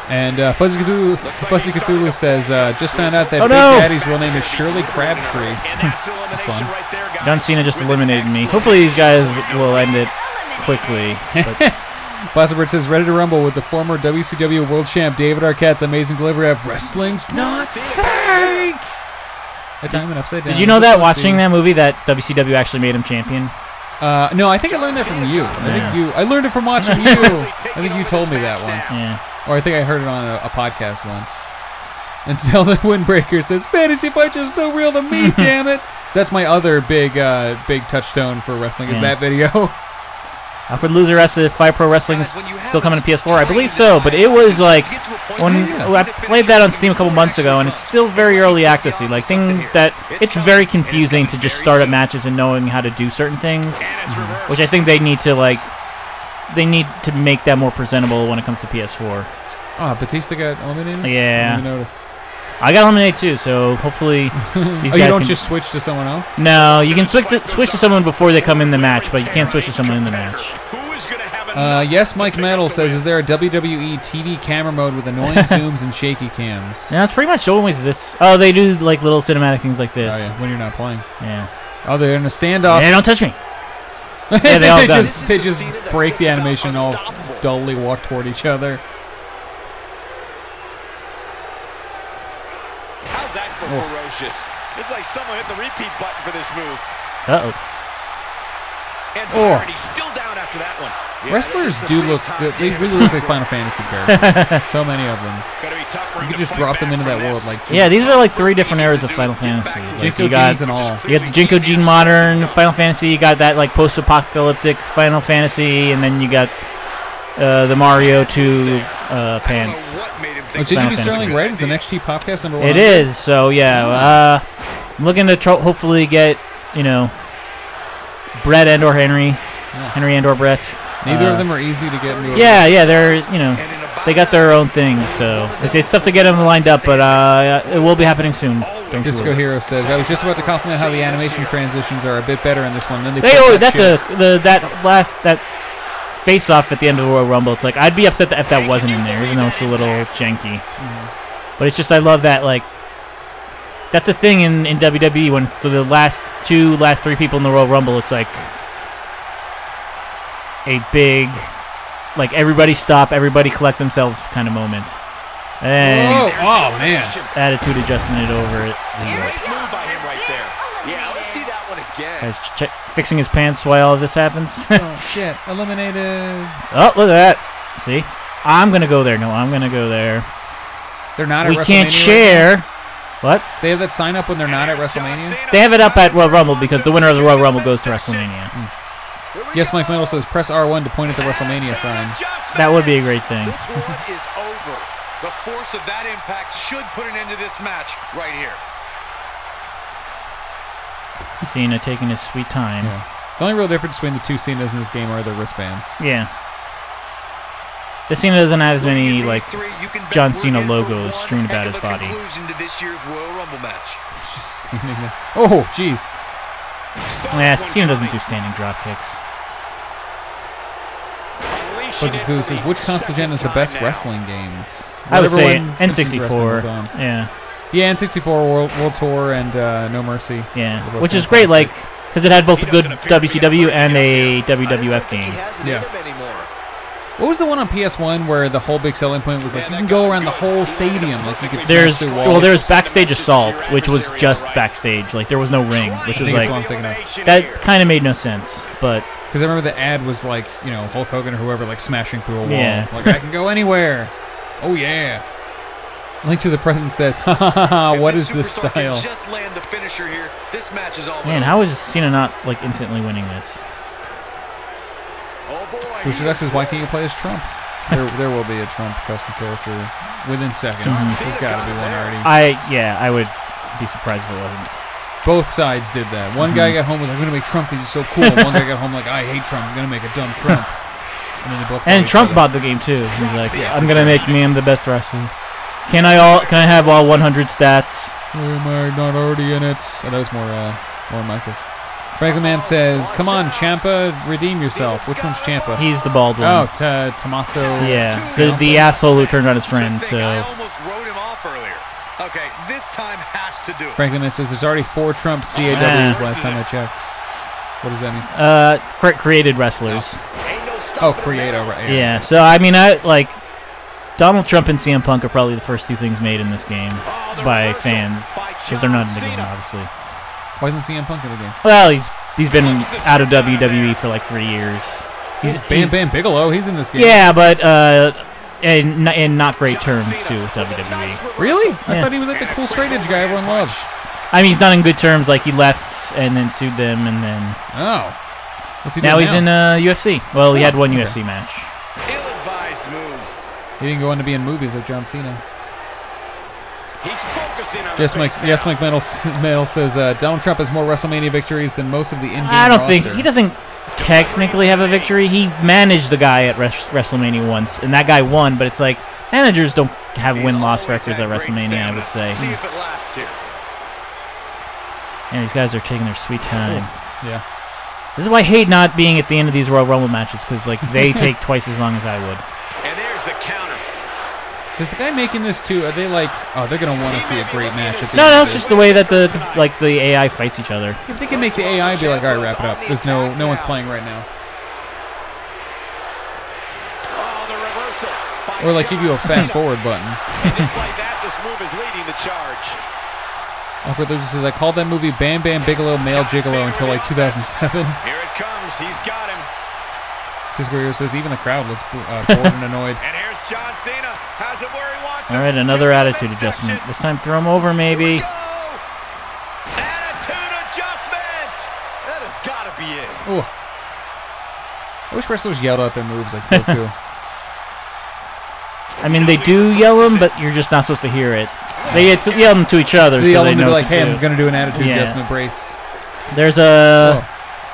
And Fuzzy Cthulhu says, just found out that Big Daddy's real name is Shirley Crabtree. That's fun. John Cena just eliminated me. Hopefully these guys will end it quickly. Blasterbird says, ready to rumble with the former WCW World Champ David Arquette's amazing delivery of wrestling's not fake. Did you know that watching that movie that WCW actually made him champion? No, I think I learned that from you. I learned it from watching you. I think you told me that once. Yeah. Or I think I heard it on a podcast once. And Zelda Windbreaker says, Fantasy Fights are so real to me, damn it. So that's my other big touchstone for wrestling is that video. Awkward Loser asked if Fire Pro Wrestling is still coming to PS4. I believe so, but it was like when I played that on Steam a couple months ago, and it's still very early accessy. Like things that it's very confusing to just start up matches and knowing how to do certain things, which I think they need to make that more presentable when it comes to PS4. Oh, Batista got eliminated? Yeah. I didn't notice. I got eliminated too, so hopefully these guys you don't just switch to someone else? No, you can switch to someone before they come in the match, but you can't switch to someone in the match. Yes, Mike Metal says, is there a WWE TV camera mode with annoying zooms and shaky cams? No, it's pretty much always this. Oh, they do like little cinematic things like this. Oh, yeah, when you're not playing. Yeah. Oh, they're in a standoff. Hey, don't touch me. Yeah, they all they just break the animation and all dully walk toward each other. How's that for ferocious? It's like someone hit the repeat button for this move. Uh-oh. And he's still down after that one. Yeah, wrestlers do look good. They really look like Final Fantasy characters. So many of them. You could just drop them into that world. Like these are like 3 different eras of Final Fantasy. Like Jinko Genes and all. You got the Jinko Gene Modern Final Fantasy. You got that like post-apocalyptic Final Fantasy, and then you got the Mario 2 pants. JGB Sterling Red is the next cheap podcast #1. It is. So yeah, I'm looking to hopefully get Brett and/or Henry and/or Brett. Neither of them are easy to get into. Yeah, they're they got their own things, so it's tough to get them lined up, but it will be happening soon. Disco Hero says, I was just about to compliment how the animation transitions are a bit better in this one. Then that face-off at the end of the Royal Rumble. It's like I'd be upset if that wasn't in there, even though it's a little janky. But it's just I love that that's a thing in WWE when it's the last 3 people in the Royal Rumble. It's like a big, like everybody stop, everybody collect themselves kind of moment. And oh man! Attitude adjustment it over it. Nice move by him right there. Yeah, let's see that one again. Guys fixing his pants while all this happens. Oh shit! Eliminated. Oh, look at that. See, I'm gonna go there. No, I'm gonna go there. They're not at WrestleMania. We can't share. Right? What? They have that sign up when they're not at WrestleMania? They have it up at Royal Rumble because the winner of the Royal Rumble goes to WrestleMania. Yes, Mike Metal says press R1 to point at the WrestleMania sign. That would be a great thing. This one is over. The force of that impact should put an end to this match right here. Cena taking his sweet time. Yeah. The only real difference between the 2 Cenas in this game are the wristbands. Yeah. The Cena doesn't have as many John Cena logos strewn about his body. To this year's Royal Rumble match. He's just standing there. Oh, jeez. Yeah, Cena doesn't do standing drop kicks. Food says, which console gen is the best wrestling games? I would say N64. Yeah. Yeah, N64, World Tour, and No Mercy. Yeah, which is great, like, because it had both a good WCW and a WWF game. Yeah. What was the one on PS1 where the whole big selling point was like you can go around the whole stadium, like you could smash through walls? Well, there's Backstage Assault, which was just backstage, like there was no ring, which was like that kind of made no sense, but. Because I remember the ad was like, you know, Hulk Hogan or whoever like smashing through a wall. Yeah. Like, I can go anywhere. Oh, yeah. Link to the Present says, ha ha ha ha, what is this style? Just land the finisher here. This match is all Man, how is Cena not like instantly winning this? Oh boy. Booster Duck says, why can't you play as Trump? There will be a Trump custom character within seconds. There's got to be one already. I would be surprised if it wasn't. Both sides did that. One guy got home was like, I'm going to make Trump because he's so cool. One guy got home like, I hate Trump. I'm going to make a dumb Trump. And then they both. And Trump bought the game too. He's like, I'm going to make me the best wrestler. Can I have all 100 stats? Am I not already in it? Oh, that was more Michaels. Franklin Man says, come on, Ciampa, redeem yourself. Which one's Ciampa? He's the bald one. Oh, Tommaso. Yeah, the asshole who turned on his friend. So. I almost wrote him off earlier. Okay, this time has to do it. Franklin Man says, there's already 4 Trump CAWs last time I checked. What does that mean? Created wrestlers. Oh, creator, right. Yeah, so I mean, Donald Trump and CM Punk are probably the first 2 things made in this game by fans, because they're not in the game, obviously. Why isn't CM Punk in the game? Well, he's been out of WWE for like 3 years. He's Bam Bigelow, he's in this game. Yeah, but in not great terms too with WWE. Really? Yeah. I thought he was like the cool straight edge guy everyone loved. I mean, he's not in good terms. Like he left and then sued them, and then what's he now doing he's in UFC. Well, he had one UFC match. Ill-advised move. He didn't go on to be in movies like John Cena. He's focusing on Yes, Mike Metal says Donald Trump has more WrestleMania victories than most of the in-game I don't roster. think he doesn't technically have a victory. He managed the guy at WrestleMania once, and that guy won. But it's like managers don't have win-loss records at WrestleMania. I would say. See if it lasts here. And these guys are taking their sweet time. Yeah. This is why I hate not being at the end of these Royal Rumble matches, because like they take twice as long as I would. And there's the counter. Does the guy making this too? Are they like, oh, they're gonna want to see a great match? At the No, it's just the way that the AI fights each other. If they can make the AI be like, all right, wrap it up. There's no one's playing right now. Or like give you a fast forward button. And just like that, this move is leading the charge. Awkward just says, I called that movie Bam Bam Bigelow Male Gigolo until like 2007. Here it comes. He's got him. Discord says even the crowd looks bored and annoyed. And here's John Cena. Has it where he wants it. All right, another attitude adjustment. This time, throw him over, maybe. Attitude adjustment. That has got to be it. Oh, I wish wrestlers yelled out their moves like Goku. I mean, they do yell them, but you're just not supposed to hear it. They yell them to each other, They so yell they them to know be what like, to hey, do. I'm gonna do an attitude adjustment brace. There's a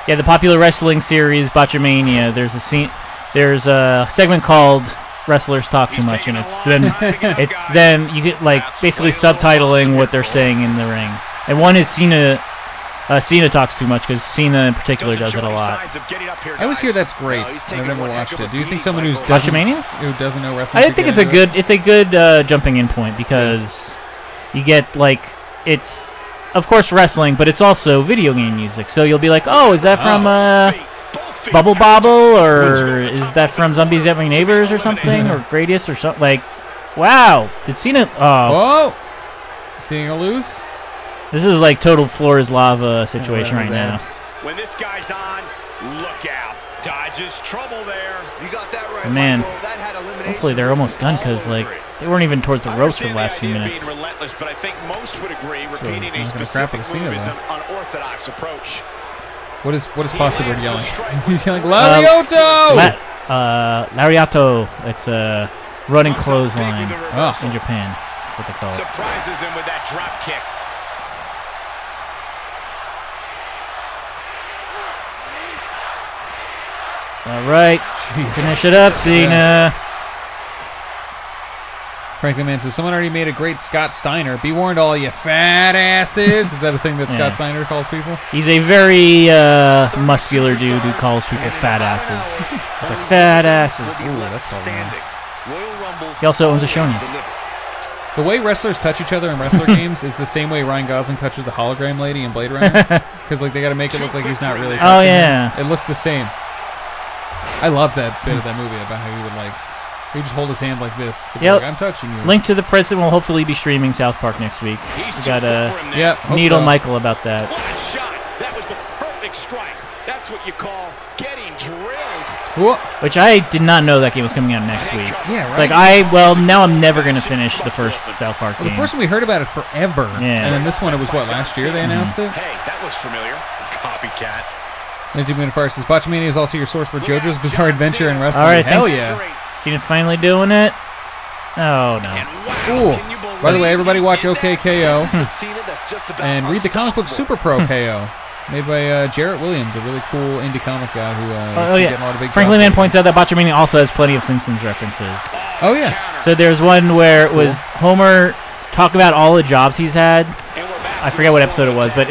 the popular wrestling series Botchamania. There's a segment called Wrestlers Talk Too Much, and it's them you get like basically subtitling what they're saying in the ring. And one is Cena talks too much, because Cena in particular does it a lot. I always hear that's great. I've never watched it. Do you think someone who doesn't know wrestling? I think it's a good jumping in point, because you get like it's of course wrestling, but it's also video game music. So you'll be like, oh, is that from Bubble Bobble, or is that from Zombies At My Neighbors or something, or Gradius or something? Like, wow, did Cena? Whoa, Cena lose? This is like total floor is lava situation right now. When this guy's on, look out. Dodges trouble there. You got that right, man. That had Hopefully they're almost done, because like they weren't even towards the ropes for the last few minutes. Being relentless, but I think most would agree repeating a specific move is an unorthodox approach. What is Possible yelling? He's yelling Lariato! Lariato. It's a running clothesline in Japan. That's what they call it. Surprises him with that drop kick. All right, finish it up, Cena. Franklin Man says, someone already made a great Scott Steiner. Be warned, all you fat asses. Is that a thing that Scott Steiner calls people? He's a very muscular dude who calls people fat asses. The fat asses. Ooh, that's outstanding. He also owns a Shoney's. The way wrestlers touch each other in wrestler games is the same way Ryan Gosling touches the hologram lady in Blade Runner. Because like they got to make it look like he's not really touching her. It looks the same. I love that bit of that movie about how he would like... He just hold his hand like this. To be like, I'm touching you. Link to the President will hopefully be streaming South Park next week. We got Needle Michael about that. What a shot! That was the perfect strike. That's what you call getting drilled. Whoa. Which I did not know that game was coming out next week. Yeah, right. It's like now I'm never gonna finish the first South Park game. The first one we heard about it forever. Yeah. And then this one, it was what, last year they announced it? Hey, that looks familiar. Copycat. Jimmy Fire says, Botchamania is also your source for JoJo's Bizarre Adventure in Wrestling. All right, hell yeah. Cena finally doing it. Oh, no. Ooh. By the way, everybody watch OKKO and read the comic book Super Pro KO, made by Jarrett Williams, a really cool indie comic guy who getting a lot of big Franklin Man points out that Botchamania also has plenty of Simpsons references. Oh, yeah. So there's one where it was Homer talk about all the jobs he's had. I forget what episode it was, but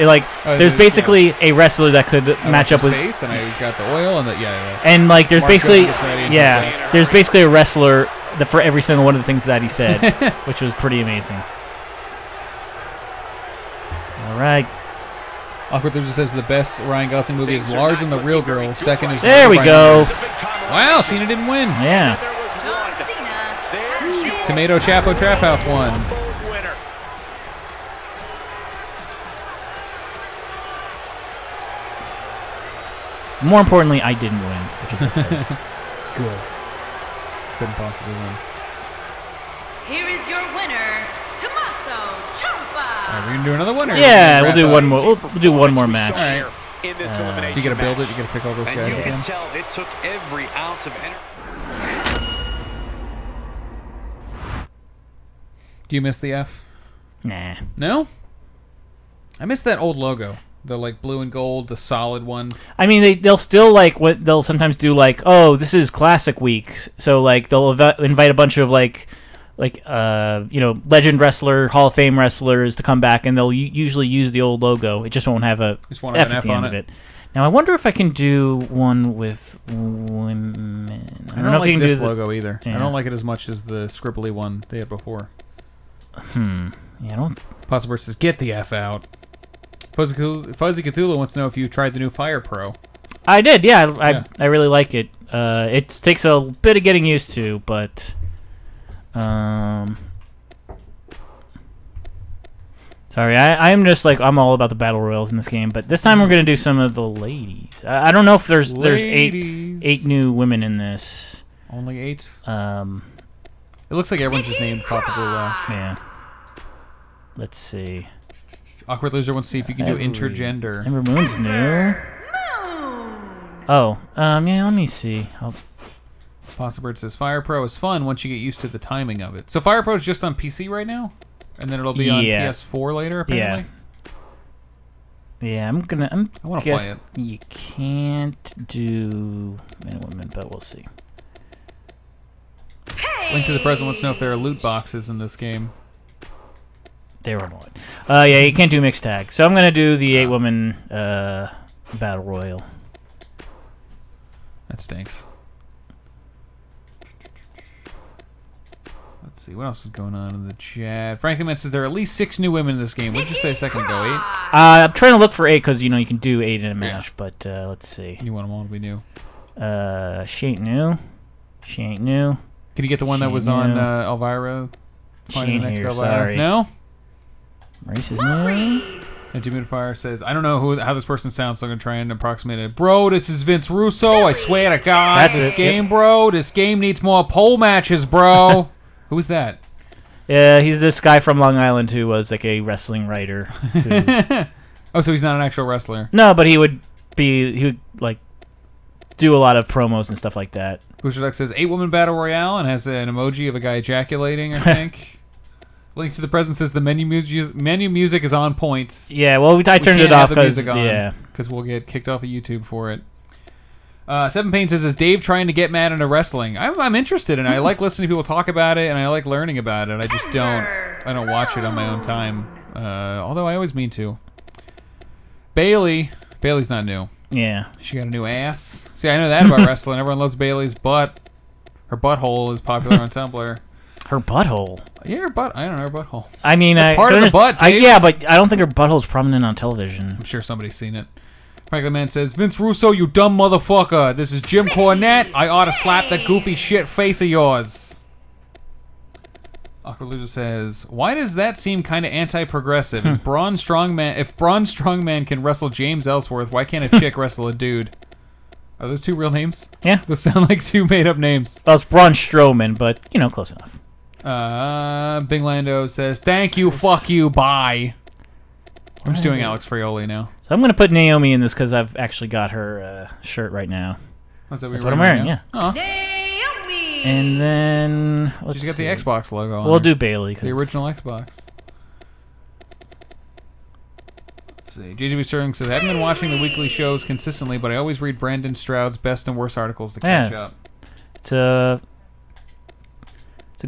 there's basically a wrestler that could match up with. Face and I got the oil and and like there's basically there's basically a wrestler for every single one of the things that he said, which was pretty amazing. All right. Awkward Loser says the best Ryan Gosling movie is Lars and the Real Girl. Second is there we go. Wow, Cena didn't win. Yeah. Tomato Chapo Trap House won. More importantly, I didn't win, which is upsetting. Good. Couldn't possibly win. Here is your winner, Tommaso Ciampa. All right, we're gonna do another winner. Yeah, we'll do one more. We'll do one more match. All right. You gotta build it. You gotta pick all those guys you again. can tell it took every ounce of energy. Do you miss the F? Nah. No. I miss that old logo. The like blue and gold, the solid one. I mean, they'll still they'll sometimes do oh, this is Classic Week, so like they'll invite a bunch of legend wrestler, Hall of Fame wrestlers to come back, and they'll usually use the old logo. It just won't have a F at the end of it. Now I wonder if I can do one with women. I don't know if you can do this logo either. Yeah. I don't like it as much as the scribbly one they had before. Yeah, I don't. Possible says get the F out. Fuzzy Cthulhu wants to know if you tried the new Fire Pro. I did, yeah. I really like it. It takes a bit of getting used to, but sorry, I'm just I'm all about the battle royals in this game. But this time we're gonna do some of the ladies. I don't know if there's eight new women in this. Only 8. It looks like everyone's just named Papa Blue. Yeah. Let's see. Awkward Loser wants to see if you can do intergender. Ember Moon's new. Oh, yeah, let me see. Possibird says Fire Pro is fun once you get used to the timing of it. So Fire Pro is just on PC right now? And then it'll be on PS4 later, apparently? Yeah, I want to play it. You can't do men and women, but we'll see. Link to the President wants to know if there are loot boxes in this game. There are not. Yeah, you can't do mixed tag. So I'm going to do the 8-woman battle royal. That stinks. Let's see, what else is going on in the chat? Franklin says there are at least 6 new women in this game. What did you say a second ago, 8? I'm trying to look for 8 because, you can do 8 in a match, but let's see. You want them all to be new. She ain't new. She ain't new. Can you get the one that was on Elvira? She ain't here, sorry. No? Maurice is new. And Demudifier says, I don't know how this person sounds, so I'm going to try and approximate it. Bro, this is Vince Russo. I swear to God. This game, bro. This game needs more pole matches, bro. Who is that? Yeah, he's this guy from Long Island who was a wrestling writer. Oh, so he's not an actual wrestler? No, but he would do a lot of promos and stuff like that. Bushaduk says 8-woman battle royale and has an emoji of a guy ejaculating, I think. Link to the President says the menu music is on point. Yeah, well, I turned it off because we'll get kicked off of YouTube for it. Seven Pain says, is Dave trying to get mad into wrestling? I'm interested in it. I like listening to people talk about it, and I like learning about it. I just don't watch it on my own time. Although I always mean to. Bailey's not new. Yeah. She got a new ass. See, I know that about wrestling. Everyone loves Bailey's butt. Her butthole is popular on Tumblr. Her butthole? Yeah, her butt. I don't know, her butthole. I mean, it's part of the butt, Dave. Yeah, but I don't think her butthole is prominent on television. I'm sure somebody's seen it. Franklin Man says, Vince Russo, you dumb motherfucker. This is Jim Cornette. I ought to slap that goofy shit face of yours. Awkward Loser says, why does that seem kind of anti-progressive? If Braun Strongman can wrestle James Ellsworth, why can't a chick wrestle a dude? Are those two real names? Yeah. Those sound like two made-up names. Well, it's Braun Strowman, but, you know, close enough. Bing Lando says, thank you, fuck you, bye. I'm just doing Alex Frioli now. So I'm going to put Naomi in this because I've actually got her shirt right now. That's what I'm wearing, yeah. Oh. Naomi! And then... She's got the Xbox logo on We'll her. do Bailey. The original Xbox. Let's see. JGB Sterling says, I haven't been watching the weekly shows consistently, but I always read Brandon Stroud's best and worst articles to catch up. It's a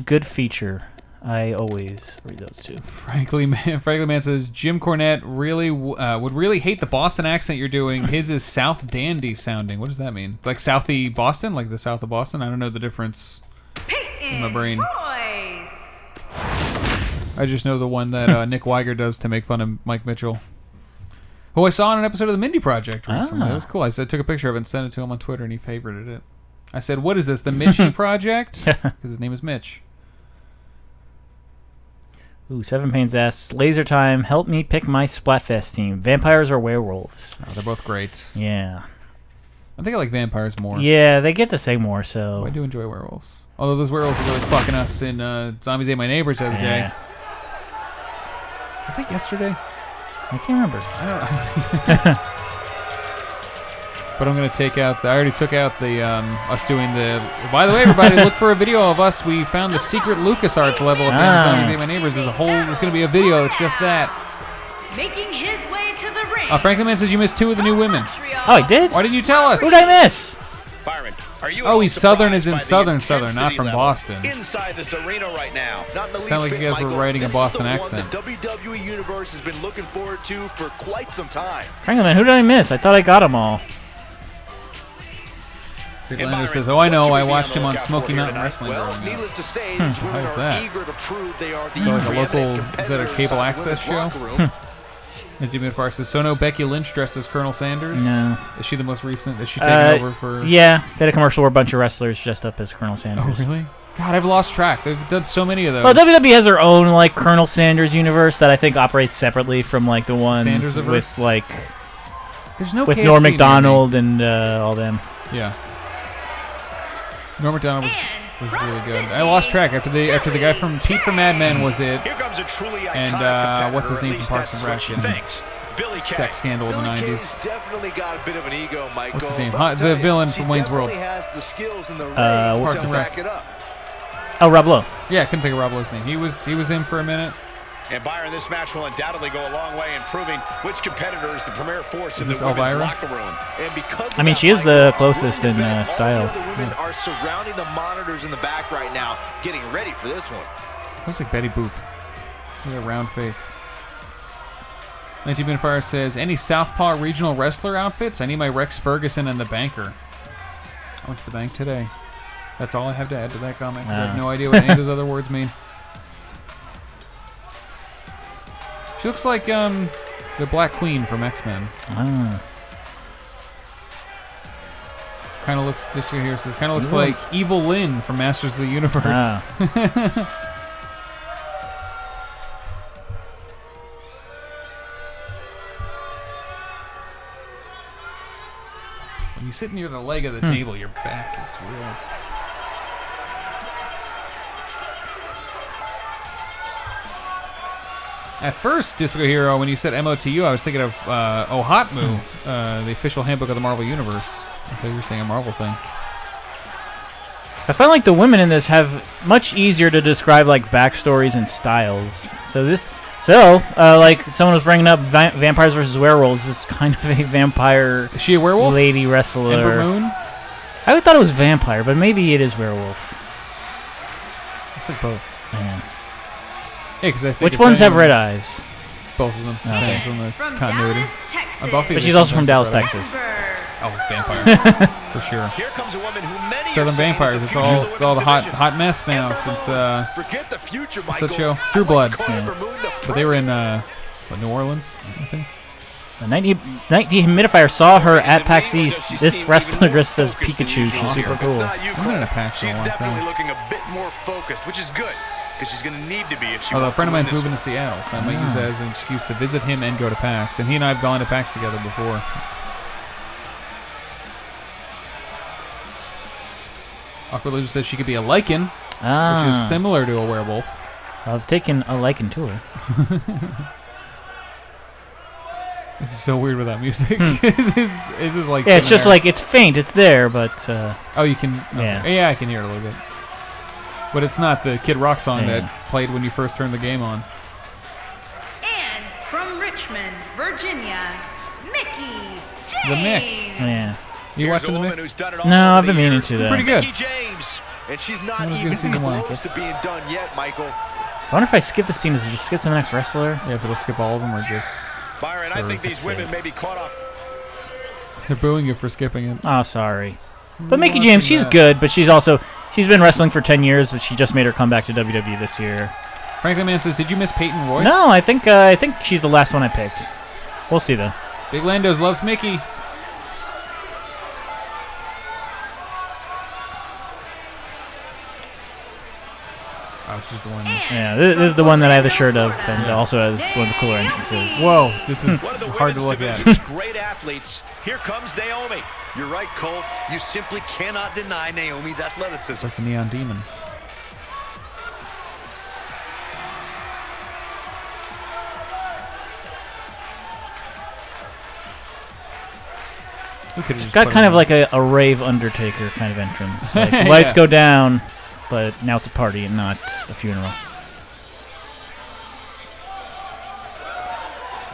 good feature. I always read those too. Frankly Man says, Jim Cornette really would really hate the Boston accent you're doing. His is South Dandy sounding. What does that mean? Like Southie Boston? Like the south of Boston? I don't know the difference in my brain. I just know the one that Nick Weiger does to make fun of Mike Mitchell. Who I saw on an episode of the Mindy Project recently. It was cool. I took a picture of it and sent it to him on Twitter, and he favorited it. I said, what is this, the Mitchie Project? Because his name is Mitch. Ooh, Seven Pains asks, Laser Time, help me pick my Splatfest team. Vampires or werewolves? Oh, they're both great. Yeah. I think I like vampires more. Yeah, they get to say more, so... Oh, I do enjoy werewolves. Although those werewolves were really fucking us in Zombies Ate My Neighbors the other day. Was that yesterday? I can't remember. I don't But I'm going to take out I already took out the, us doing the... By the way, everybody, look for a video of us. We found the secret LucasArts level at the end of Zombies Ate My Neighbors. There's going to be a video that's just that. Making his way to the ring. Franklin Man says you missed two of the new women. Oh, he did? Why didn't you tell us? Who did I miss? Byron, are you he's Southern as in Southern, not from Boston. Inside this arena right now. Not the least Sound like you guys were writing a Boston accent. The WWE Universe has been looking forward to for quite some time. Franklin Man, who did I miss? I thought I got them all. Big Lander says, oh, I know. I watched him on Smoky Mountain Wrestling well, growing up. needless to say, How is that? eager to prove they are the so like a local, is that a cable access show? And Jimmy Farr says, so no Becky Lynch dressed as Colonel Sanders? No. Is she the most recent? Is she taking over for... Yeah, they had a commercial where a bunch of wrestlers dressed up as Colonel Sanders. Oh, really? God, I've lost track. They've done so many of those. Well, WWE has their own, like, Colonel Sanders universe that I think operates separately from, like, the ones with, like... There's no with KFC Norm Macdonald and all them. Yeah. Norm Macdonald was really good. I lost track after the guy from Pete from Mad Men was it, and what's his name from Parks and Rec and sex scandal in the '90s. Definitely got a bit of an ego, Michael. What's his name? The villain from Wayne's World. Parks and Rec. Oh, Rob Lowe. Yeah, I couldn't think of Rob Lowe's name. He was in for a minute. And Byron, this match will undoubtedly go a long way in proving which competitor is the premier force in this the women's Elvira? locker room. And because I mean, she is the closest in style. All the other women are surrounding the monitors in the back right now, getting ready for this one. Looks like Betty Boop. With a round face. 19 Fire says, any Southpaw regional wrestler outfits? I need my Rex Ferguson and the Banker. I went to the bank today. That's all I have to add to that comment, because I have no idea what any of those other words mean. She looks like the Black Queen from X-Men. Kind of looks, just here it says, kind of looks like Evil Lynn from Masters of the Universe. When you sit near the leg of the table, your back gets real. At first, Disco Hero, when you said MOTU, I was thinking of OHOTMU, the official handbook of the Marvel Universe. I thought you were saying a Marvel thing. I find like the women in this have much easier to describe like backstories and styles. Like someone was bringing up vampires versus werewolves. This is kind of a vampire. Is she a werewolf? Lady wrestler. Ember Moon? I thought it was vampire, but maybe it is werewolf. Looks like both. Yeah. Yeah, because I think Which ones have red eyes? Both of them. Okay. Depends on the From continuity. Dallas, Texas. On Buffy, But they she's also from sometimes Dallas, have red eyes. Texas. Oh, vampire. For sure. Here comes a woman who many Southern are saying is Vampires. the It's future all of the women's the division. hot mess now since Forget the future, what's that Michael. show? True Blood. Yeah. But they were in New Orleans, I think. The night dehumidifier saw her at PAX East. This wrestler dressed as Pikachu. She's super cool. I've been in a PAX in a long She's definitely time. looking a bit more focused, which is good, because she's going to need to be if she Although a wants friend of to win mine's this moving to Seattle, so I might use that as an excuse to visit him and go to PAX. And he and I have gone to PAX together before. Awkward Loser says she could be a lichen, which is similar to a werewolf. I've taken a liking to her. This is so weird without music. This is like Yeah, it's just like it's faint. It's there, but oh, you can Yeah. I can hear it a little bit, but it's not the Kid Rock song Yeah. that played when you first turned the game on. And from Richmond, Virginia, Mickey James. The Mick. yeah. You watching the woman Mick? who's done it all No, over I've been the meaning years. to. Pretty good. Mickey James, and she's not That was even good season one. close to being done yet, Michael. So I wonder if I skip the scene, does it just skip to the next wrestler? Yeah, if it'll skip all of them or just Byron, I think let's these women see. may be caught off. they're booing you for skipping it. Oh, sorry. But Mickey watching James, she's that. good, but she's been wrestling for 10 years, but she just made her comeback to WWE this year. Franklin Man says, "Did you miss Peyton Royce?" No, I think she's the last one I picked. We'll see though. Big Landos loves Mickey. Oh, she's the one. Yeah, this is the one that I have the shirt of, and also has one of the cooler entrances. Whoa, this is One of the hard to women's look at. division's great athletes. Here comes Naomi. You're right, Cole. You simply cannot deny Naomi's athleticism. Like the Neon Demon. We could've just Got put kind it of on. like a rave Undertaker kind of entrance. Like, Yeah. lights go down, but now it's a party and not a funeral.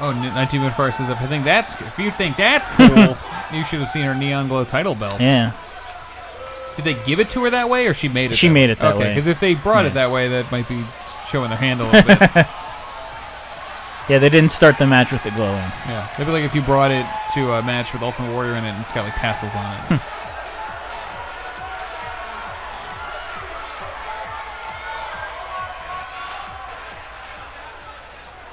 Oh, 19 says, if you think that's cool, you should have seen her Neon Glow title belt. Yeah. Did they give it to her that way, or she made it? She that made way? it that okay, way. because if they brought it Yeah. that way, that might be showing their hand a little bit. Yeah, they didn't start the match with it glowing. Yeah, maybe like if you brought it to a match with Ultimate Warrior in it, and it's got like tassels on it.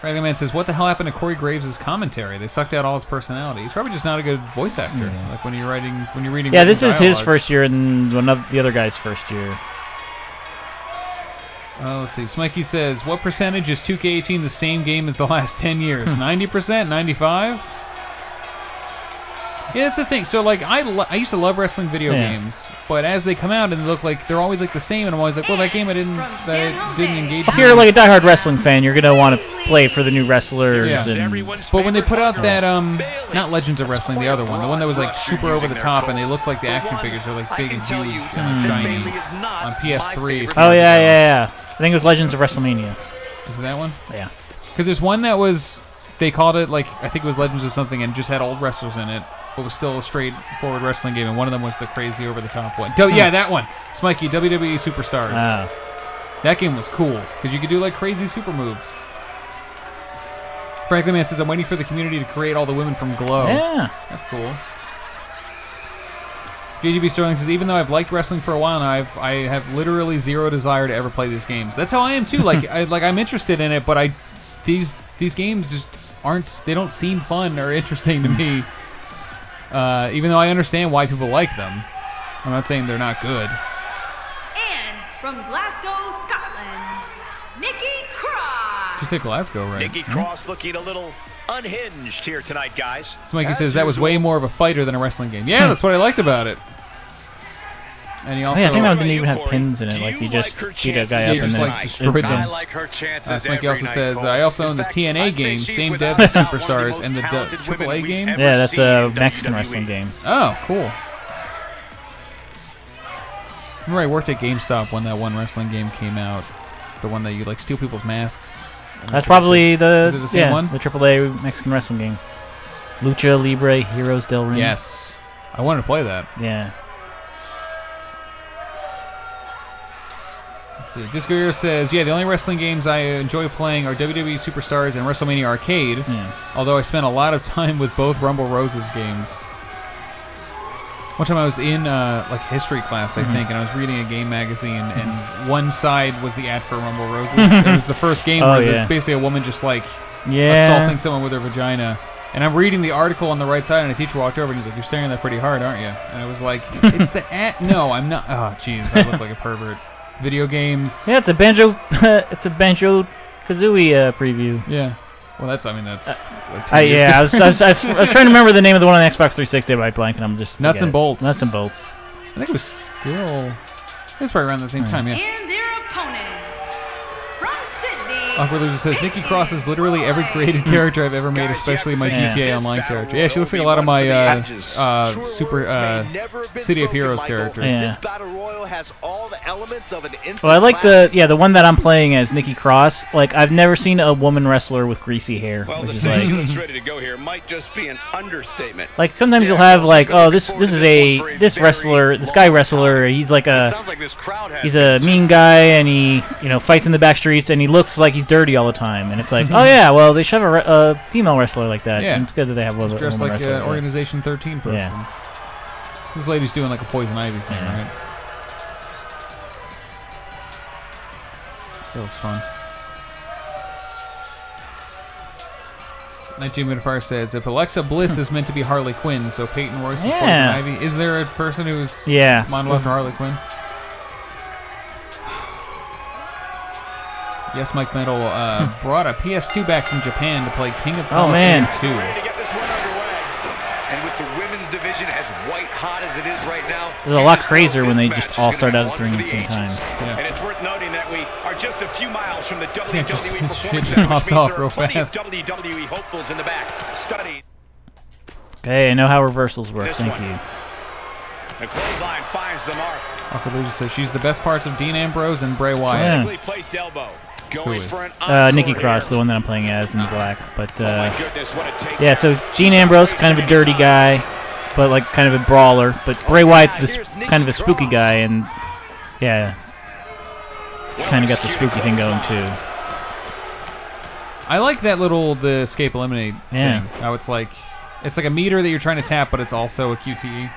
Raglan Man says, "What the hell happened to Corey Graves' commentary? They sucked out all his personality. He's probably just not a good voice actor. Like when you're reading. Yeah, this is his dialogue. first year and the other guy's first year. Let's see. Smikey says, "What percentage is 2K18 the same game as the last 10 years? 90%, 95?" Yeah, that's the thing. So like, I used to love wrestling video games, but as they come out and they look like they're always like the same, and I'm always like, well, that game I didn't engage. If you're like a diehard wrestling fan, you're gonna want to play for the new wrestlers. Yeah. And But when they put out that not Legends of Wrestling, the other one, the one that was like super over the top, and they looked like the action figures are like big and huge and shiny on PS3. oh yeah. I think it was Legends of WrestleMania. Is it that one? Yeah. Because there's one that was, they called it like, I think it was Legends of something, and just had old wrestlers in it, but was still a straightforward wrestling game, and one of them was the crazy over the top one. Yeah, that one. Smikey, WWE Superstars. That game was cool because you could do like crazy super moves. Franklin Man says, "I'm waiting for the community to create all the women from Glow." Yeah. That's cool. JGB Sterling says, "Even though I've liked wrestling for a while now, I have literally zero desire to ever play these games." That's how I am too. Like I'm interested in it, but these games just aren't. They don't seem fun or interesting to me. Even though I understand why people like them, I'm not saying they're not good. And from Glasgow, Scotland, Nikki Cross. Just say Glasgow, right? Nikki Cross looking a little unhinged here tonight, guys. Smikey says that was way more of a fighter than a wrestling game. Yeah, that's what I liked about it. And he also, I think that one didn't even have pins in it. Like you just beat a guy up you and just then like destroyed I them. like her chances. Smikey also says, "I also own the TNA game, same devs as Superstars, and the AAA game." Yeah, that's a Mexican wrestling game. Oh, cool. Remember I worked at GameStop when that one wrestling game came out. The one that you like steal people's masks. That's probably Is it the same yeah, one? the AAA Mexican wrestling game. Lucha Libre Heroes del Ring. Yes. I wanted to play that. Yeah. Let's see. Disco Hero says, yeah, the only wrestling games I enjoy playing are WWE Superstars and WrestleMania Arcade. Yeah. Although I spent a lot of time with both Rumble Roses games. One time I was in like history class, I think, and I was reading a game magazine, and one side was the ad for Rumble Roses. It was the first game where there's basically a woman just like assaulting someone with her vagina. And I'm reading the article on the right side, and a teacher walked over and he's like, "You're staring at that pretty hard, aren't you?" And I was like, "It's the ad." No, I'm not. Oh, jeez, I look like a pervert. Video games. Yeah, it's a Banjo. It's a Banjo Kazooie preview. Yeah. Well, that's. I mean, that's. I was trying to remember the name of the one on the Xbox 360, but I blanked, and I'm just Nuts and Bolts. Nuts and Bolts. I think it was still. It was probably around the same time. Yeah. And their opponent from Sydney. Awkward Loser says Nikki Cross is literally every created character I've ever made, especially my GTA Online character. Yeah, she looks like a lot of my City of Heroes characters. Yeah. This battle royal has all the elements of an instant Well, I like the one that I'm playing as Nikki Cross. Like, I've never seen a woman wrestler with greasy hair. Well, Which the is like, that's ready to go here might just be an understatement. like sometimes you'll have like, oh, this guy wrestler. He's like he's a mean guy, and he fights in the back streets, and he looks like he's dirty all the time. And it's like, oh yeah, well they should have a female wrestler like that. Yeah. And it's good that they have one Dressed like wrestler. Organization 13 person. Yeah. This lady's doing like a Poison Ivy thing, right? That looks fun. Night Humidifier says, if Alexa Bliss is meant to be Harley Quinn, so Peyton Royce is Poison Ivy, is there a person who's modeled after Harley Quinn? Yes, Mike Metal brought a PS2 back from Japan to play King of Colosseum 2. Ready to get this one underway. And with the women's division as white hot as it is right now, It was a lot crazier when they just all started out at the ring at the same time. Yeah. And it's worth noting that we are just a few miles from the WWE just Performance shit Center, pops which means off there are real plenty fast. of WWE hopefuls in the back. Study Okay, I know how reversals work. This Thank one. you. the clothesline finds the mark. Awkward Loser says she's the best parts of Dean Ambrose and Bray Wyatt. Yeah. Quickly placed elbow. Going for an Nikki encore Cross, here. the one that I'm playing as in the black. But My goodness, what a take. yeah, so Dean Ambrose, kind of a dirty guy, but like kind of a brawler. But Bray Wyatt's this kind of a spooky guy, and yeah, kind of got the spooky thing going too. I like that the escape eliminate Yeah. thing. How it's like a meter that you're trying to tap, but it's also a QTE.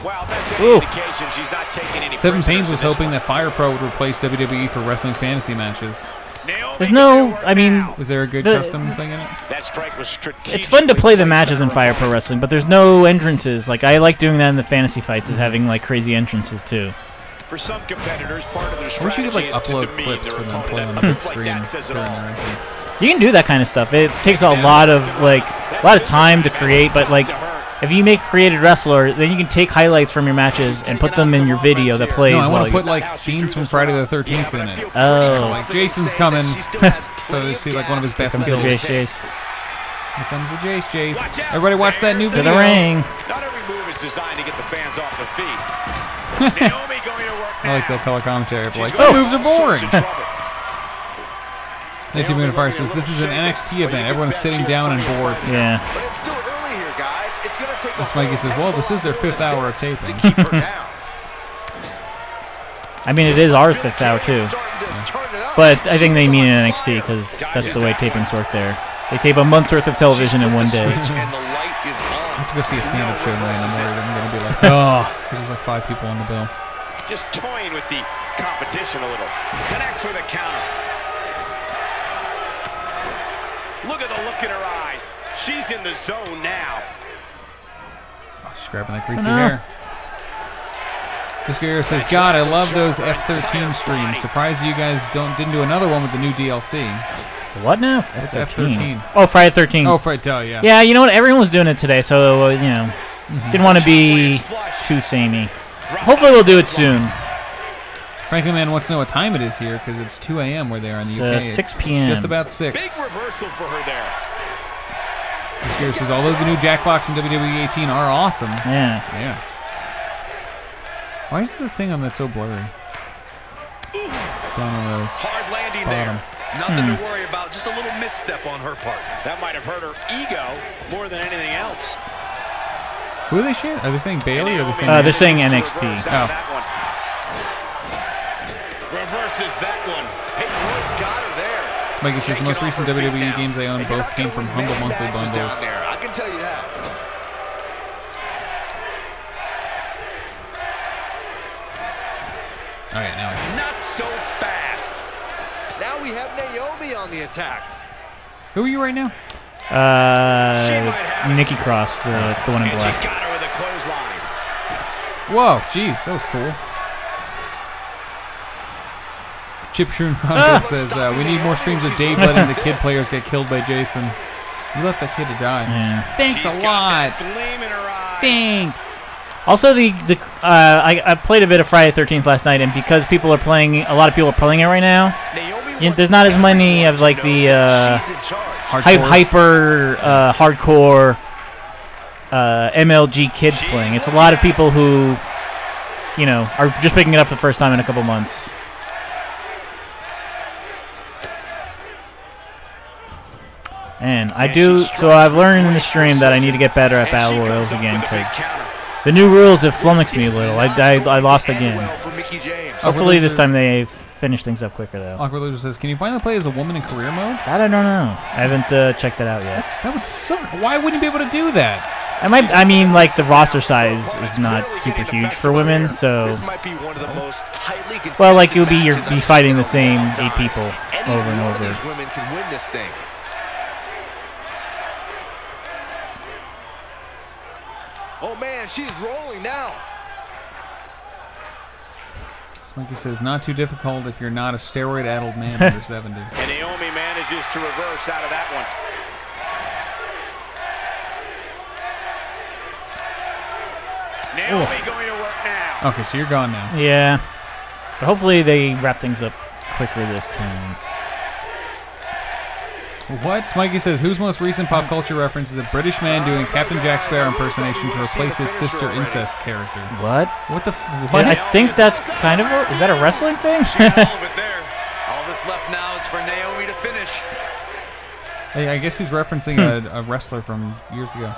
Wow, that's an Ooh. indication she's not taking any Seven prisoners Pains was in this hoping one. that Fire Pro would replace WWE for wrestling fantasy matches. Naomi There's going no, to work I mean, now. Was there a good The- custom thing in it? That strike was strategic. it's fun to play the matches in Fire Pro Wrestling, but there's no entrances. Like I like doing that in the fantasy fights, is having like crazy entrances too. For some competitors, part of their I wish you could like strategy is to upload demean clips their for them opponent. playing on A the big move like screen that says it during all. their entrance. You can do that kind of stuff. It takes a lot of time to create, but like if you make created wrestler, then you can take highlights from your matches and put them in your video that plays. No, I want while to put like scenes from Friday the 13th in it. Oh. Like Jason's coming, so they see like one of his best Comes the kills. Jace. Here comes the Jace. Everybody watch that new To video. the ring. Not every move is designed to get the fans off their feet. Naomi going to work I like the color commentary. But like, She's some got moves are all sorts boring. of trouble. Native Unifier says this is an NXT event. Everyone is sitting down and bored. Yeah. But it's still early here, guys. It's going to take a Mikey says, well, this is their 5th hour of taping. keep her down. I mean, it is our 5th hour too. But I think they mean in NXT because that's the way tapings work there. They tape a month's worth of television in one day. And the light is on. I have to go see a stand-up show tonight. I'm worried I'm going to be like, oh, because there's like 5 people on the bill. Just toying with the competition a little. Connects with a counter. Look at the look in her eyes. She's in the zone now. Oh, she's grabbing that greasy hair. This guy says, God, I love those F13 streams. Surprised you guys didn't do another one with the new DLC. What now? It's F13. Oh, Friday the 13th. Oh, Friday, yeah. Yeah, you know what? Everyone was doing it today, so didn't want to be too samey. Hopefully, we'll do it soon. Franklin Man wants to know what time it is here because it's 2 a.m. where they are in the UK. It's 6 It's p.m. just about 6. Big reversal for her there. This guy says, although the new Jackbox and WWE 18 are awesome. Yeah. Yeah. Why is the thing on that so blurry? Down on the Hard landing bottom. there. Nothing to worry about. Just a little misstep on her part. That might have hurt her ego more than anything else. Who are they saying? Are they saying Bailey or are they saying? They're saying NXT. Oh. Reverses that one. Peyton Royce got her there. Smikey says the most recent WWE games I own both came from Humble Monthly bundles. I can tell you that. All right, now. Not so fast. Now we have Naomi on the attack. Who are you right now? Nikki Cross, the one in black. She got her with a clothesline. Whoa, jeez, that was cool. Chip Shroon Chronicles says, we need more streams of Dave letting the kid players get killed by Jason. You left that kid to die. Yeah. Thanks a lot. Thanks. Also, I played a bit of Friday the 13th last night, and because people are playing, a lot of people are playing it right now. There's not as many of like the hyper hardcore MLG kids playing. It's a lot of people who, you know, are just picking it up for the first time in a couple months. And so I've learned in the stream that I need to get better at Battle Royals again, because the new rules have flummoxed me a little. I lost again. Hopefully this time they finish things up quicker, though. Awkward Loser says, can you finally play as a woman in career mode? That I don't know. I haven't checked that out yet. That would suck. Why wouldn't you be able to do that? I mean, like, the roster size is not super huge for women, so... Well, like, it would be you'd be fighting the same 8 people over and over. Women can win this thing. Oh man, she's rolling now. Smokey says, not too difficult if you're not a steroid-addled man under 70. And Naomi manages to reverse out of that one. Naomi going to work now. Okay, so you're gone now. Yeah. But hopefully they wrap things up quicker this time. What? Smikey says, whose most recent pop culture reference is a British man doing Captain Jack Sparrow impersonation to replace his sister incest character? What? What the what? I think that's kind of is that a wrestling thing? All of it there. All that's left now is for Naomi to finish. Hey, I guess he's referencing a wrestler from years ago.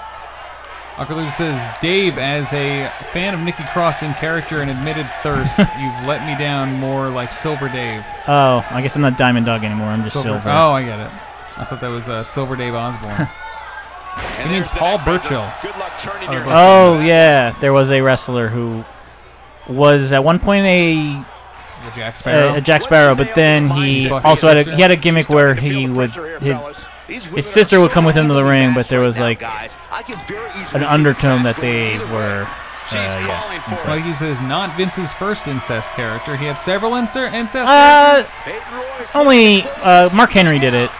Akaluja says, Dave, as a fan of Nikki Cross in character and admitted thirst, you've let me down more like Silver Dave. Oh, I guess I'm not Diamond Dog anymore. I'm just Silver. Oh, I get it. I thought that was Silver Dave Osborne. He means Paul Burchill. Good luck turning your Oh, yeah. There was a wrestler who was at one point a Jack Sparrow. A Jack Sparrow, but then he also had a gimmick where he would his sister would come with him to the ring, but there was like an undertone that they were. Smikey says, not Vince's first incest character. He had several incest characters. Only Mark Henry did it.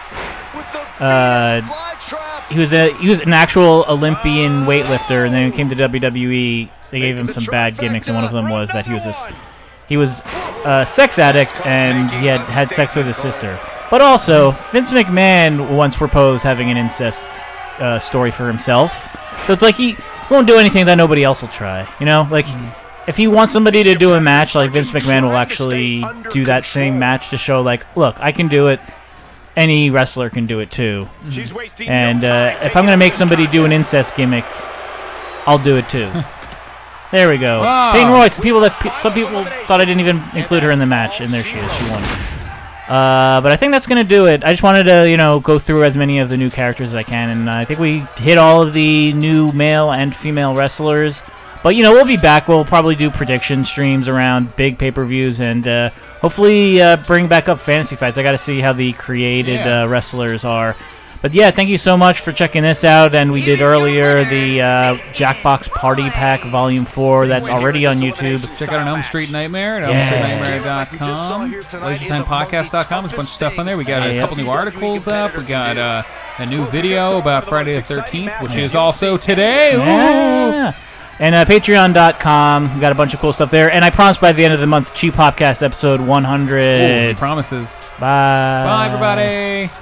He was an actual Olympian weightlifter, and then when he came to WWE, they gave him some bad gimmicks, and one of them was that he was a sex addict, and he had sex with his sister. But also, Vince McMahon once proposed having an incest story for himself. So it's like he won't do anything that nobody else will try. You know, like if he wants somebody to do a match, like Vince McMahon will actually do that same match to show, like, look, I can do it. Any wrestler can do it too. And if I'm going to make somebody do an incest gimmick, I'll do it too. There we go. Wow. Peyton Royce. Some people thought I didn't even include her in the match, and there she is. She won. But I think that's going to do it. I just wanted to, go through as many of the new characters as I can, and I think we hit all of the new male and female wrestlers. But, we'll be back. We'll probably do prediction streams around big pay-per-views and hopefully bring back up fantasy fights. I got to see how the created wrestlers are. But, yeah, thank you so much for checking this out. And we did earlier the Jackbox Party Pack Volume 4. That's already on YouTube. Check out an Elm Street Nightmare at ElmStreetNightmare.com. LaserTimePodcast.com. There's a bunch of stuff on there. We got a couple new articles up. We got a new video about Friday the 13th, which is also today. Yeah. And Patreon.com, we got a bunch of cool stuff there. And I promise by the end of the month, Cheap Popcast episode 100. Ooh, promises. Bye. Bye, everybody.